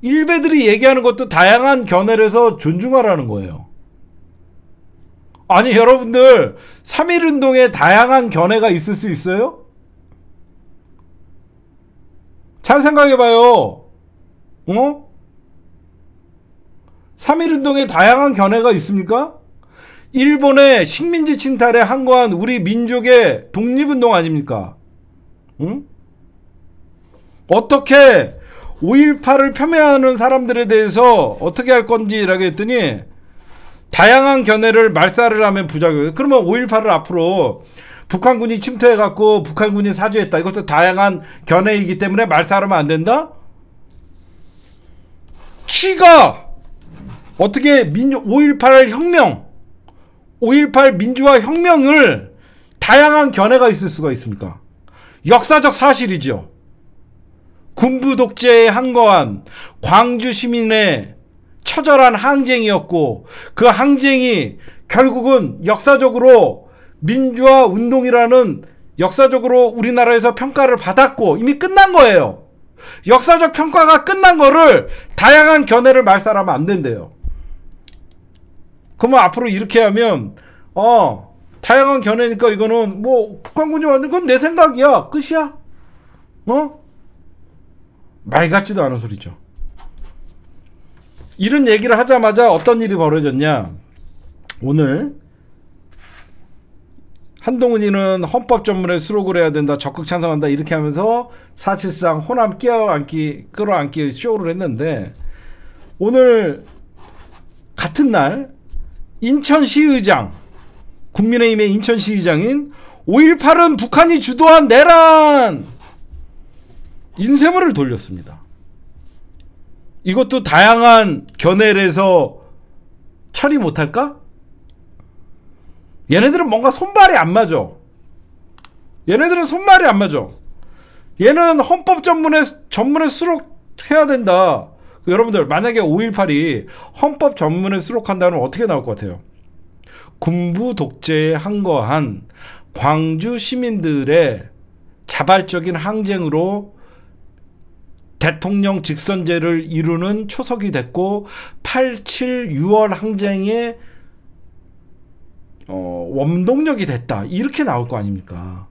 일베들이 얘기하는 것도 다양한 견해에서 존중하라는 거예요. 아니 여러분들 3.1운동에 다양한 견해가 있을 수 있어요? 잘 생각해봐요. 3.1운동에 다양한 견해가 있습니까? 일본의 식민지 침탈에 항거한 우리 민족의 독립운동 아닙니까? 어떻게 5.18을 폄훼하는 사람들에 대해서 어떻게 할 건지라고 했더니 다양한 견해를 말살을 하면 부작용. 그러면 5.18을 앞으로 북한군이 침투해갖고 북한군이 사주했다. 이것도 다양한 견해이기 때문에 말살하면 안 된다? 키가 어떻게 5.18 혁명, 5.18 민주화 혁명을 다양한 견해가 있을 수가 있습니까? 역사적 사실이죠. 군부 독재에 항거한 광주 시민의 처절한 항쟁이었고 그 항쟁이 결국은 역사적으로 민주화 운동이라는 역사적으로 우리나라에서 평가를 받았고 이미 끝난 거예요. 역사적 평가가 끝난 거를 다양한 견해를 말살하면 안 된대요. 그러면 앞으로 이렇게 하면 다양한 견해니까 이거는 뭐 북한군이 완전 그건 내 생각이야. 끝이야. 말 같지도 않은 소리죠. 이런 얘기를 하자마자 어떤 일이 벌어졌냐. 오늘 한동훈이는 헌법 전문에 수록을 해야 된다. 적극 찬성한다. 이렇게 하면서 사실상 호남 끌어안기 쇼를 했는데 오늘 같은 날 인천시의장 국민의힘의 인천시의장인 5.18은 북한이 주도한 내란 인쇄물을 돌렸습니다. 이것도 다양한 견해에서 처리 못할까? 얘네들은 뭔가 손발이 안 맞아. 얘네들은 손발이 안 맞아. 얘는 헌법 전문에 수록해야 된다. 여러분들 만약에 5.18이 헌법 전문에 수록한다면 어떻게 나올 것 같아요? 군부 독재에 항거한 광주 시민들의 자발적인 항쟁으로 대통령 직선제를 이루는 초석이 됐고 87 6월 항쟁의 원동력이 됐다. 이렇게 나올 거 아닙니까?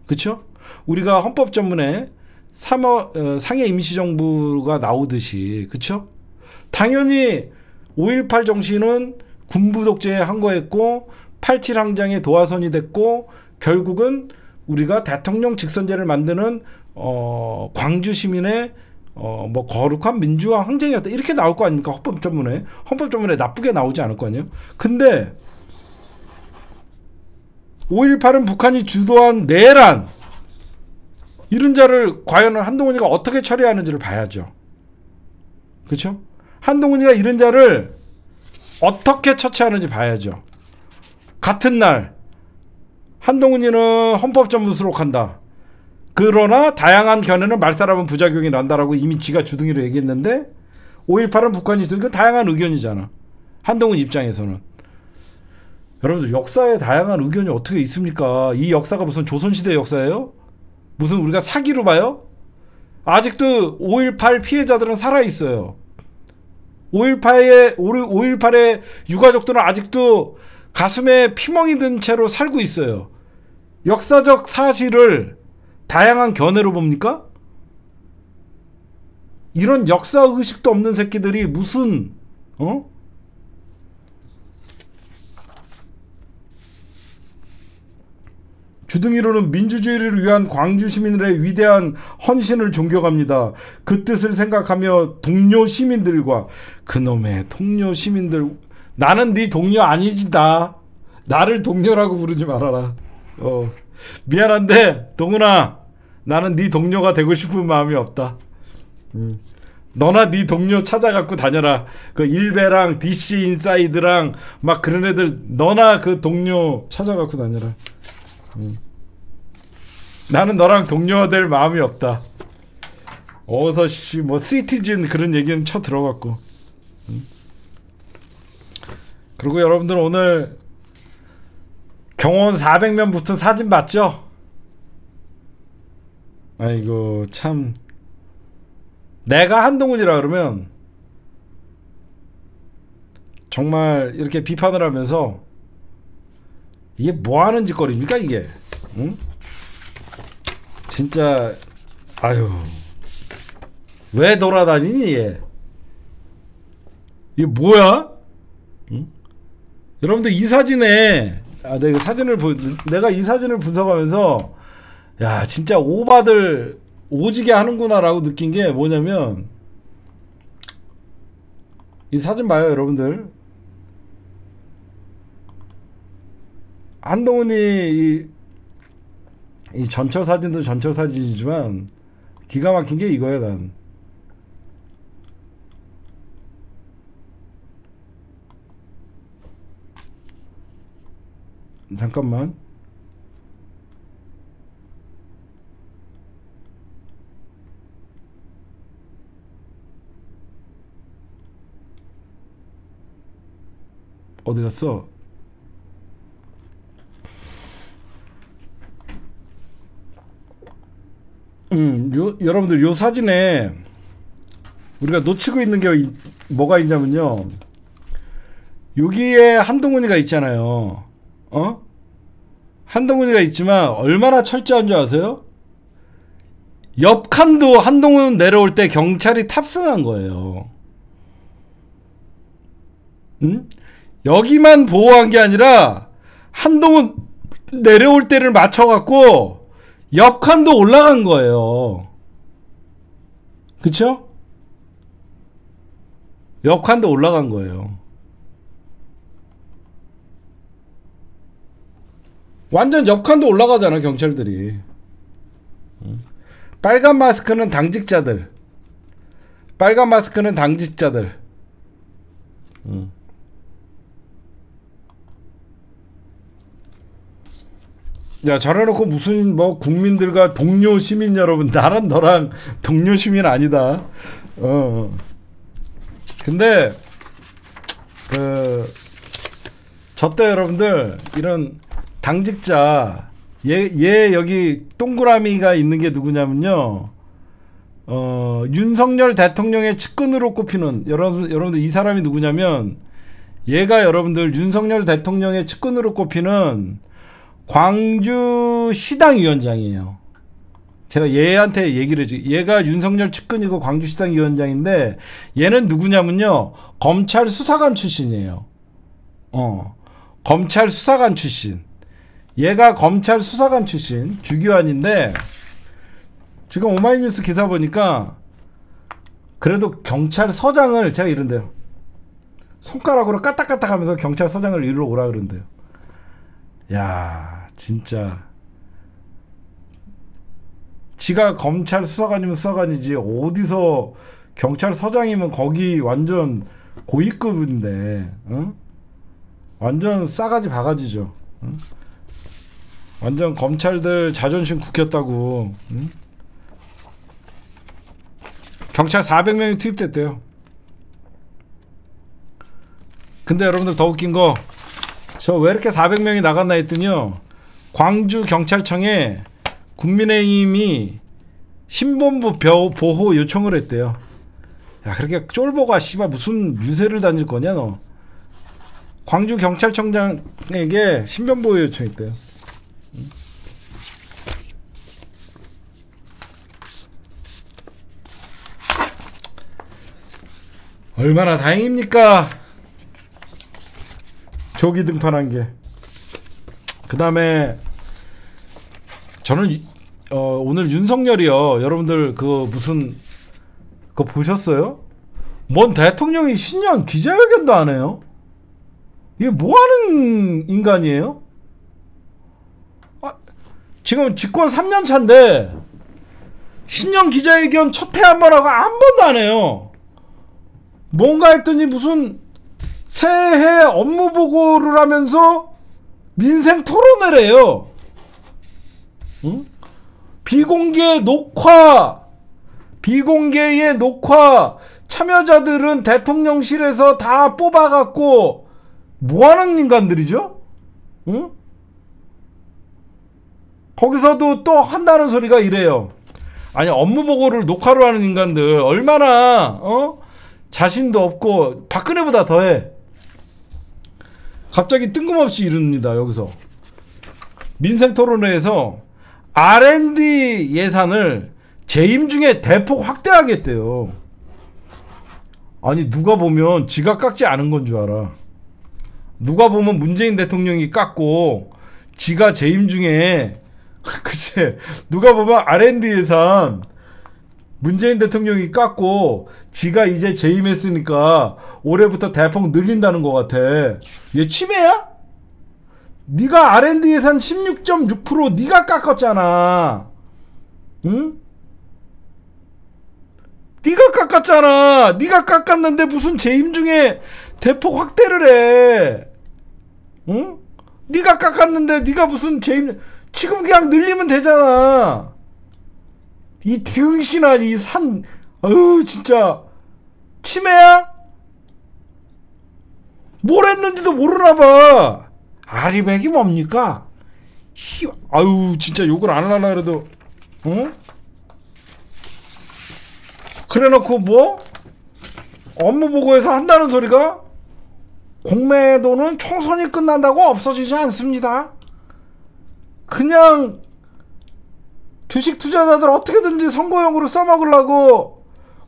그쵸? 우리가 헌법 전문에 상해 임시정부가 나오듯이 그쵸? 당연히 5.18 정신은 군부 독재에 항거했고 87 항쟁의 도화선이 됐고 결국은 우리가 대통령 직선제를 만드는 광주 시민의 뭐 거룩한 민주화 항쟁이었다. 이렇게 나올 거 아닙니까? 헌법 전문에 나쁘게 나오지 않을 거 아니에요? 근데 5.18은 북한이 주도한 내란 이런 자를 과연 한동훈이가 어떻게 처리하는지를 봐야죠. 그렇죠? 한동훈이가 이런 자를 어떻게 처치하는지 봐야죠. 같은 날 한동훈이는 헌법 전문 수록한다. 그러나 다양한 견해는 말살하면 부작용이 난다라고 이미 지가 주둥이로 얘기했는데 5.18은 북한이 주도한 다양한 의견이잖아. 한동훈 입장에서는. 여러분들 역사에 다양한 의견이 어떻게 있습니까? 이 역사가 무슨 조선시대 역사예요? 무슨 우리가 사기로 봐요? 아직도 5.18 피해자들은 살아있어요. 5.18의 유가족들은 아직도 가슴에 피멍이 든 채로 살고 있어요. 역사적 사실을 다양한 견해로 봅니까? 이런 역사의식도 없는 새끼들이 무슨 주둥이로는 민주주의를 위한 광주 시민들의 위대한 헌신을 존경합니다. 그 뜻을 생각하며 동료 시민들과 그놈의 동료 시민들 나는 네 동료 아니지다. 나를 동료라고 부르지 말아라. 미안한데 동훈아 나는 네 동료가 되고 싶은 마음이 없다. 너나 네 동료 찾아갖고 다녀라. 그 일베랑 DC 인사이드랑 막 그런 애들 너나 그 동료 찾아갖고 다녀라. 나는 너랑 동료가 될 마음이 없다. 어서 뭐 시티즌 그런 얘기는 쳐 들어갔고. 그리고 여러분들 오늘 경호원 400명 붙은 사진 봤죠? 아이고 참 내가 한동훈이라 그러면 정말 이렇게 비판을 하면서 이게 뭐 하는 짓거리입니까 이게? 응? 진짜 아유 왜 돌아다니니 얘? 이게 뭐야? 응? 여러분들 이 사진에 내가 이 사진을 분석하면서 야 진짜 오바들 오지게 하는구나라고 느낀 게 뭐냐면 이 사진 봐요 여러분들. 한동훈이 이 전철 사진도 전철 사진이지만 기가 막힌 게 이거야 난. 잠깐만. 어디 갔어? 여러분들 요 사진에 우리가 놓치고 있는 게 뭐가 있냐면요. 여기에 한동훈이가 있잖아요. 한동훈이가 있지만 얼마나 철저한 줄 아세요? 옆 칸도 한동훈 내려올 때 경찰이 탑승한 거예요. 여기만 보호한 게 아니라 한동훈 내려올 때를 맞춰갖고 옆 칸도 올라간 거예요. 그쵸? 옆 칸도 올라간 거예요. 완전 옆 칸도 올라가잖아 경찰들이. 빨간 마스크는 당직자들. 빨간 마스크는 당직자들. 야 저래놓고 무슨 뭐 국민들과 동료 시민 여러분 나랑 너랑 동료 시민 아니다. 근데 저때 여러분들 이런 당직자 얘 여기 동그라미가 있는 게 누구냐면요. 윤석열 대통령의 측근으로 꼽히는 여러분들 이 사람이 누구냐면 얘가 여러분들 윤석열 대통령의 측근으로 꼽히는 광주시당 위원장이에요. 제가 얘한테 얘기를 해줘. 얘가 윤석열 측근이고 광주시당 위원장인데 얘는 누구냐면요. 검찰 수사관 출신이에요. 검찰 수사관 출신. 얘가 검찰 수사관 출신 주기환인데 지금 오마이뉴스 기사 보니까 그래도 경찰서장을 제가 이런데요. 손가락으로 까딱까딱 하면서 경찰서장을 이리로 오라 그런대요. 야 진짜 지가 검찰 수사관이면 수사관이지 어디서 경찰서장이면 거기 완전 고위급인데 완전 싸가지 바가지죠. 완전 검찰들 자존심 굽혔다고. 경찰 400명이 투입됐대요. 근데 여러분들 더 웃긴 거 저 왜 이렇게 400명이 나갔나 했더니요. 광주 경찰청에 국민의힘이 신본부 보호 요청을 했대요. 야 그렇게 쫄보가 씨발 무슨 유세를 다닐 거냐 너. 광주 경찰청장에게 신변보호 요청했대요. 얼마나 다행입니까? 조기 등판한 게. 그 다음에 저는 오늘 윤석열이요. 여러분들 그 무슨 그거 보셨어요? 뭔 대통령이 신년 기자회견도 안 해요? 이게 뭐하는 인간이에요? 지금 집권 3년 차인데 신년 기자회견 첫 해 한 번 하고 한 번도 안 해요. 뭔가 했더니 무슨 새해 업무 보고를 하면서 민생 토론을 해요. 응? 비공개의 녹화 참여자들은 대통령실에서 다 뽑아갖고 뭐하는 인간들이죠? 응? 거기서도 또 한다는 소리가 이래요. 아니 업무 보고를 녹화로 하는 인간들 얼마나 자신도 없고 박근혜보다 더해. 갑자기 뜬금없이 이릅니다. 여기서 민생토론회에서 R&D 예산을 재임 중에 대폭 확대하겠대요. 아니 누가 보면 지가 깎지 않은 건 줄 알아. 누가 보면 문재인 대통령이 깎고 지가 재임 중에 그치, 누가 보면 R&D 예산 문재인 대통령이 깎고 지가 이제 재임했으니까 올해부터 대폭 늘린다는 것 같아. 얘 치매야? 네가 R&D 예산 16.6% 네가 깎았잖아. 응? 네가 깎았잖아. 네가 깎았는데 무슨 재임 중에 대폭 확대를 해. 응? 네가 깎았는데 네가 무슨 재임, 지금 그냥 늘리면 되잖아. 이 등신아, 이 산, 아유 진짜 치매야? 뭘 했는지도 모르나봐. 아리백이 뭡니까? 아유 진짜 욕을 안 하려나 그래도, 응? 그래놓고 뭐 업무 보고에서 한다는 소리가 공매도는 총선이 끝난다고 없어지지 않습니다. 그냥 주식 투자자들 어떻게든지 선거용으로 써먹으려고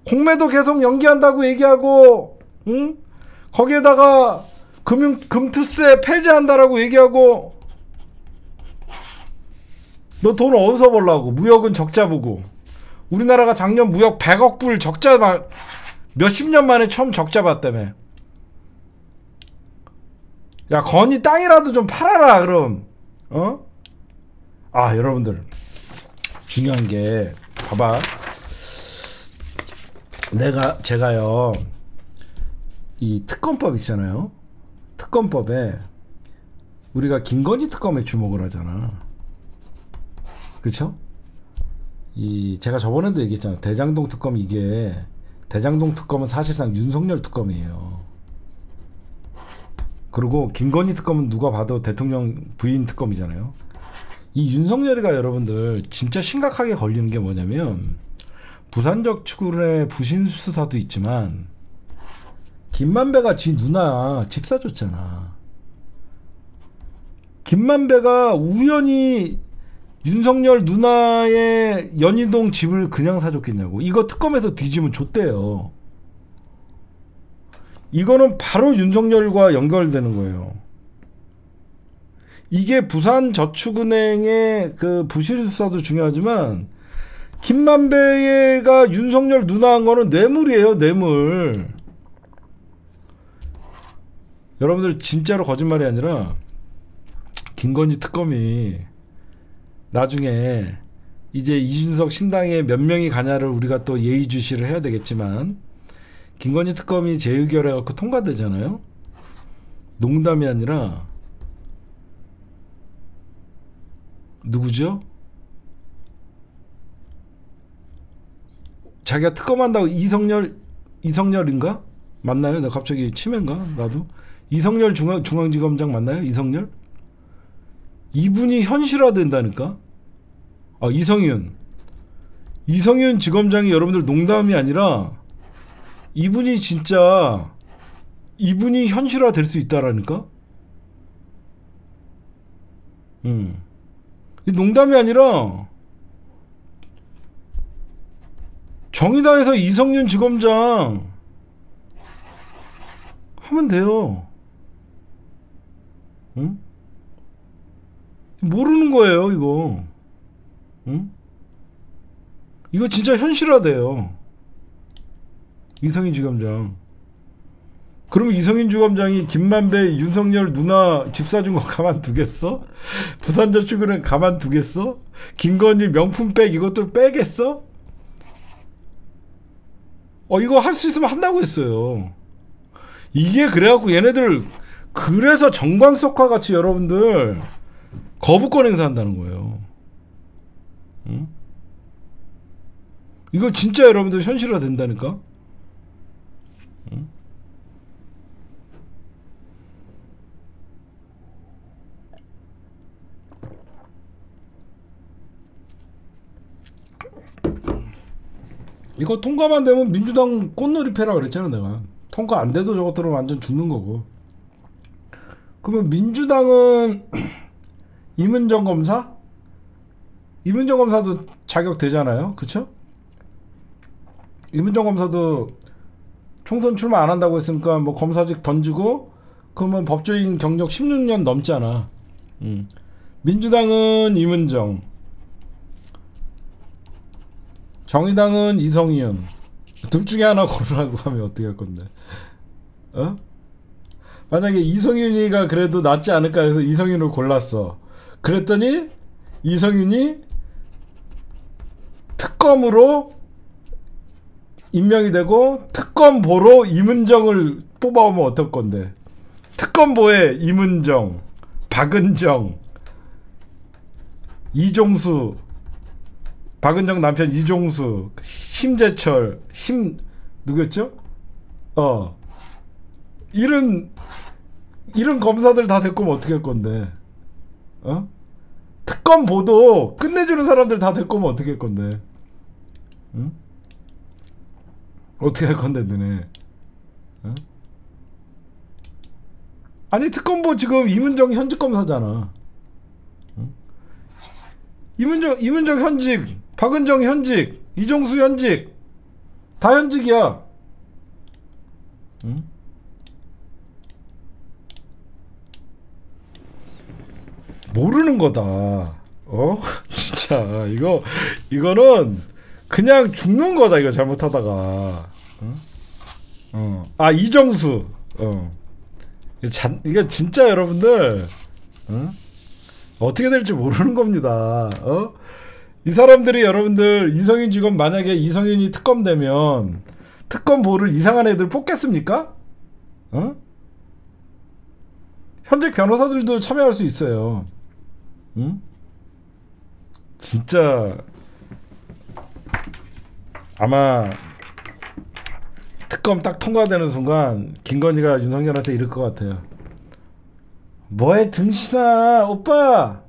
공매도 계속 연기한다고 얘기하고, 응? 거기에다가 금투세 폐지한다라고 얘기하고, 너 돈 어디서 벌라고? 무역은 적자 보고. 우리나라가 작년 무역 100억 불 적자, 몇십 년 만에 처음 적자 봤다며. 야, 건이 땅이라도 좀 팔아라 그럼. 어? 아, 여러분들 중요한 게 봐봐. 제가요 이 특검법 있잖아요. 특검법에 우리가 김건희 특검에 주목을 하잖아. 그쵸? 제가 저번에도 얘기했잖아. 대장동 특검, 이게 대장동 특검은 사실상 윤석열 특검이에요. 그리고 김건희 특검은 누가 봐도 대통령 부인 특검이잖아요. 이 윤석열이가 여러분들 진짜 심각하게 걸리는 게 뭐냐면, 부산적 추구의 부신 수사도 있지만 김만배가 지 누나 집 사줬잖아. 김만배가 우연히 윤석열 누나의 연희동 집을 그냥 사줬겠냐고. 이거 특검에서 뒤지면 좆대요. 이거는 바로 윤석열과 연결되는 거예요. 이게 부산저축은행의 그 부실수사도 중요하지만 김만배가 윤석열 누나한 거는 뇌물이에요. 뇌물. 여러분들 진짜로 거짓말이 아니라 김건희 특검이 나중에 이제 이준석 신당에 몇 명이 가냐를 우리가 또 예의주시를 해야 되겠지만, 김건희 특검이 재의결해갖고 통과되잖아요. 농담이 아니라 누구죠? 자기가 특검한다고 이성열인가? 맞나요? 나 갑자기 치매인가? 나도 이성열 중앙지검장 맞나요? 이성열? 이분이 현실화된다니까? 아, 이성윤 지검장이 여러분들 농담이 아니라 이분이 현실화 될 수 있다라니까? 이 농담이 아니라 정의당에서 이성윤 지검장 하면 돼요. 응? 모르는 거예요, 이거. 응? 이거 진짜 현실화돼요. 이성윤 지검장. 그러면 이성윤 지검장이 김만배, 윤석열 누나 집 사준 거 가만두겠어? 부산저축은행 가만두겠어? 김건희 명품백 이것도 빼겠어? 이거 할 수 있으면 한다고 했어요. 이게 그래갖고 얘네들, 그래서 정광석화 같이 여러분들 거부권 행사한다는 거예요. 응? 이거 진짜 여러분들 현실화 된다니까? 응? 이거 통과만 되면 민주당 꽃놀이 패라 그랬잖아. 내가 통과 안 돼도 저것들은 완전 죽는 거고. 그러면 민주당은 이문정 검사? 이문정 검사도 자격 되잖아요. 그쵸? 이문정 검사도 총선 출마 안 한다고 했으니까 뭐 검사직 던지고 그러면 법조인 경력 16년 넘잖아. 민주당은 이문정, 정의당은 이성윤. 둘 중에 하나 고르라고 하면 어떻게 할 건데? 어? 만약에 이성윤이가 그래도 낫지 않을까 해서 이성윤을 골랐어. 그랬더니 이성윤이 특검으로 임명이 되고 특검보로 이문정을 뽑아오면 어떨 건데? 특검보에 이문정, 박은정, 이종수, 박은정 남편 이종수, 심재철, 누구였죠? 이런 검사들 다 데리고 오면 어떻게 할 건데? 특검보도 끝내주는 사람들 다 데리고 오면 어떻게 할 건데? 응? 어떻게 할 건데 너네? 아니 특검보 지금 이문정 현직 검사잖아. 이문정 현직, 박은정 현직, 이종수 현직, 다 현직이야. 모르는 거다. 진짜 이거는 그냥 죽는 거다. 이거 잘못하다가. 이정수. 이거 진짜 여러분들 어떻게 될지 모르는 겁니다. 이 사람들이 여러분들 이성윤 직원 만약에 이성윤이 특검되면 특검보를 이상한 애들 뽑겠습니까? 현직 변호사들도 참여할 수 있어요. 진짜 아마 특검 딱 통과되는 순간 김건희가 윤석열한테 이럴 것 같아요. 뭐해 등신아, 오빠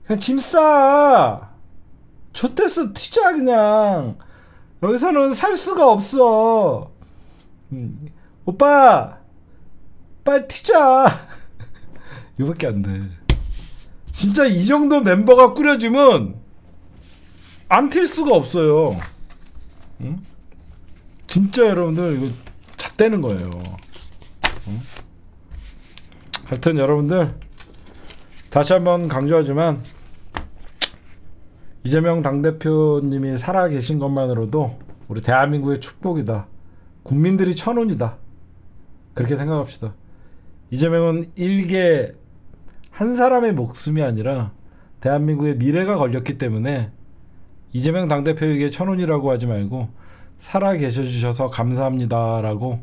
그냥 짐 싸. 좋댔어, 튀자. 그냥 여기서는 살 수가 없어. 오빠 빨리 튀자. 이거밖에 안 돼. 진짜 이 정도 멤버가 꾸려지면 안 튈 수가 없어요. 진짜 여러분들 이거 잣대는 거예요. 하여튼 여러분들 다시 한번 강조하지만 이재명 당대표님이 살아계신 것만으로도 우리 대한민국의 축복이다. 국민들이 천운이다. 그렇게 생각합시다. 이재명은 일개 한 사람의 목숨이 아니라 대한민국의 미래가 걸렸기 때문에 이재명 당대표에게 천운이라고 하지 말고 살아계셔 주셔서 감사합니다라고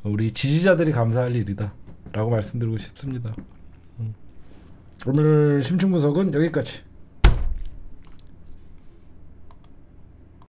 우리 지지자들이 감사할 일이다 라고 말씀드리고 싶습니다. 오늘 심층분석은 여기까지.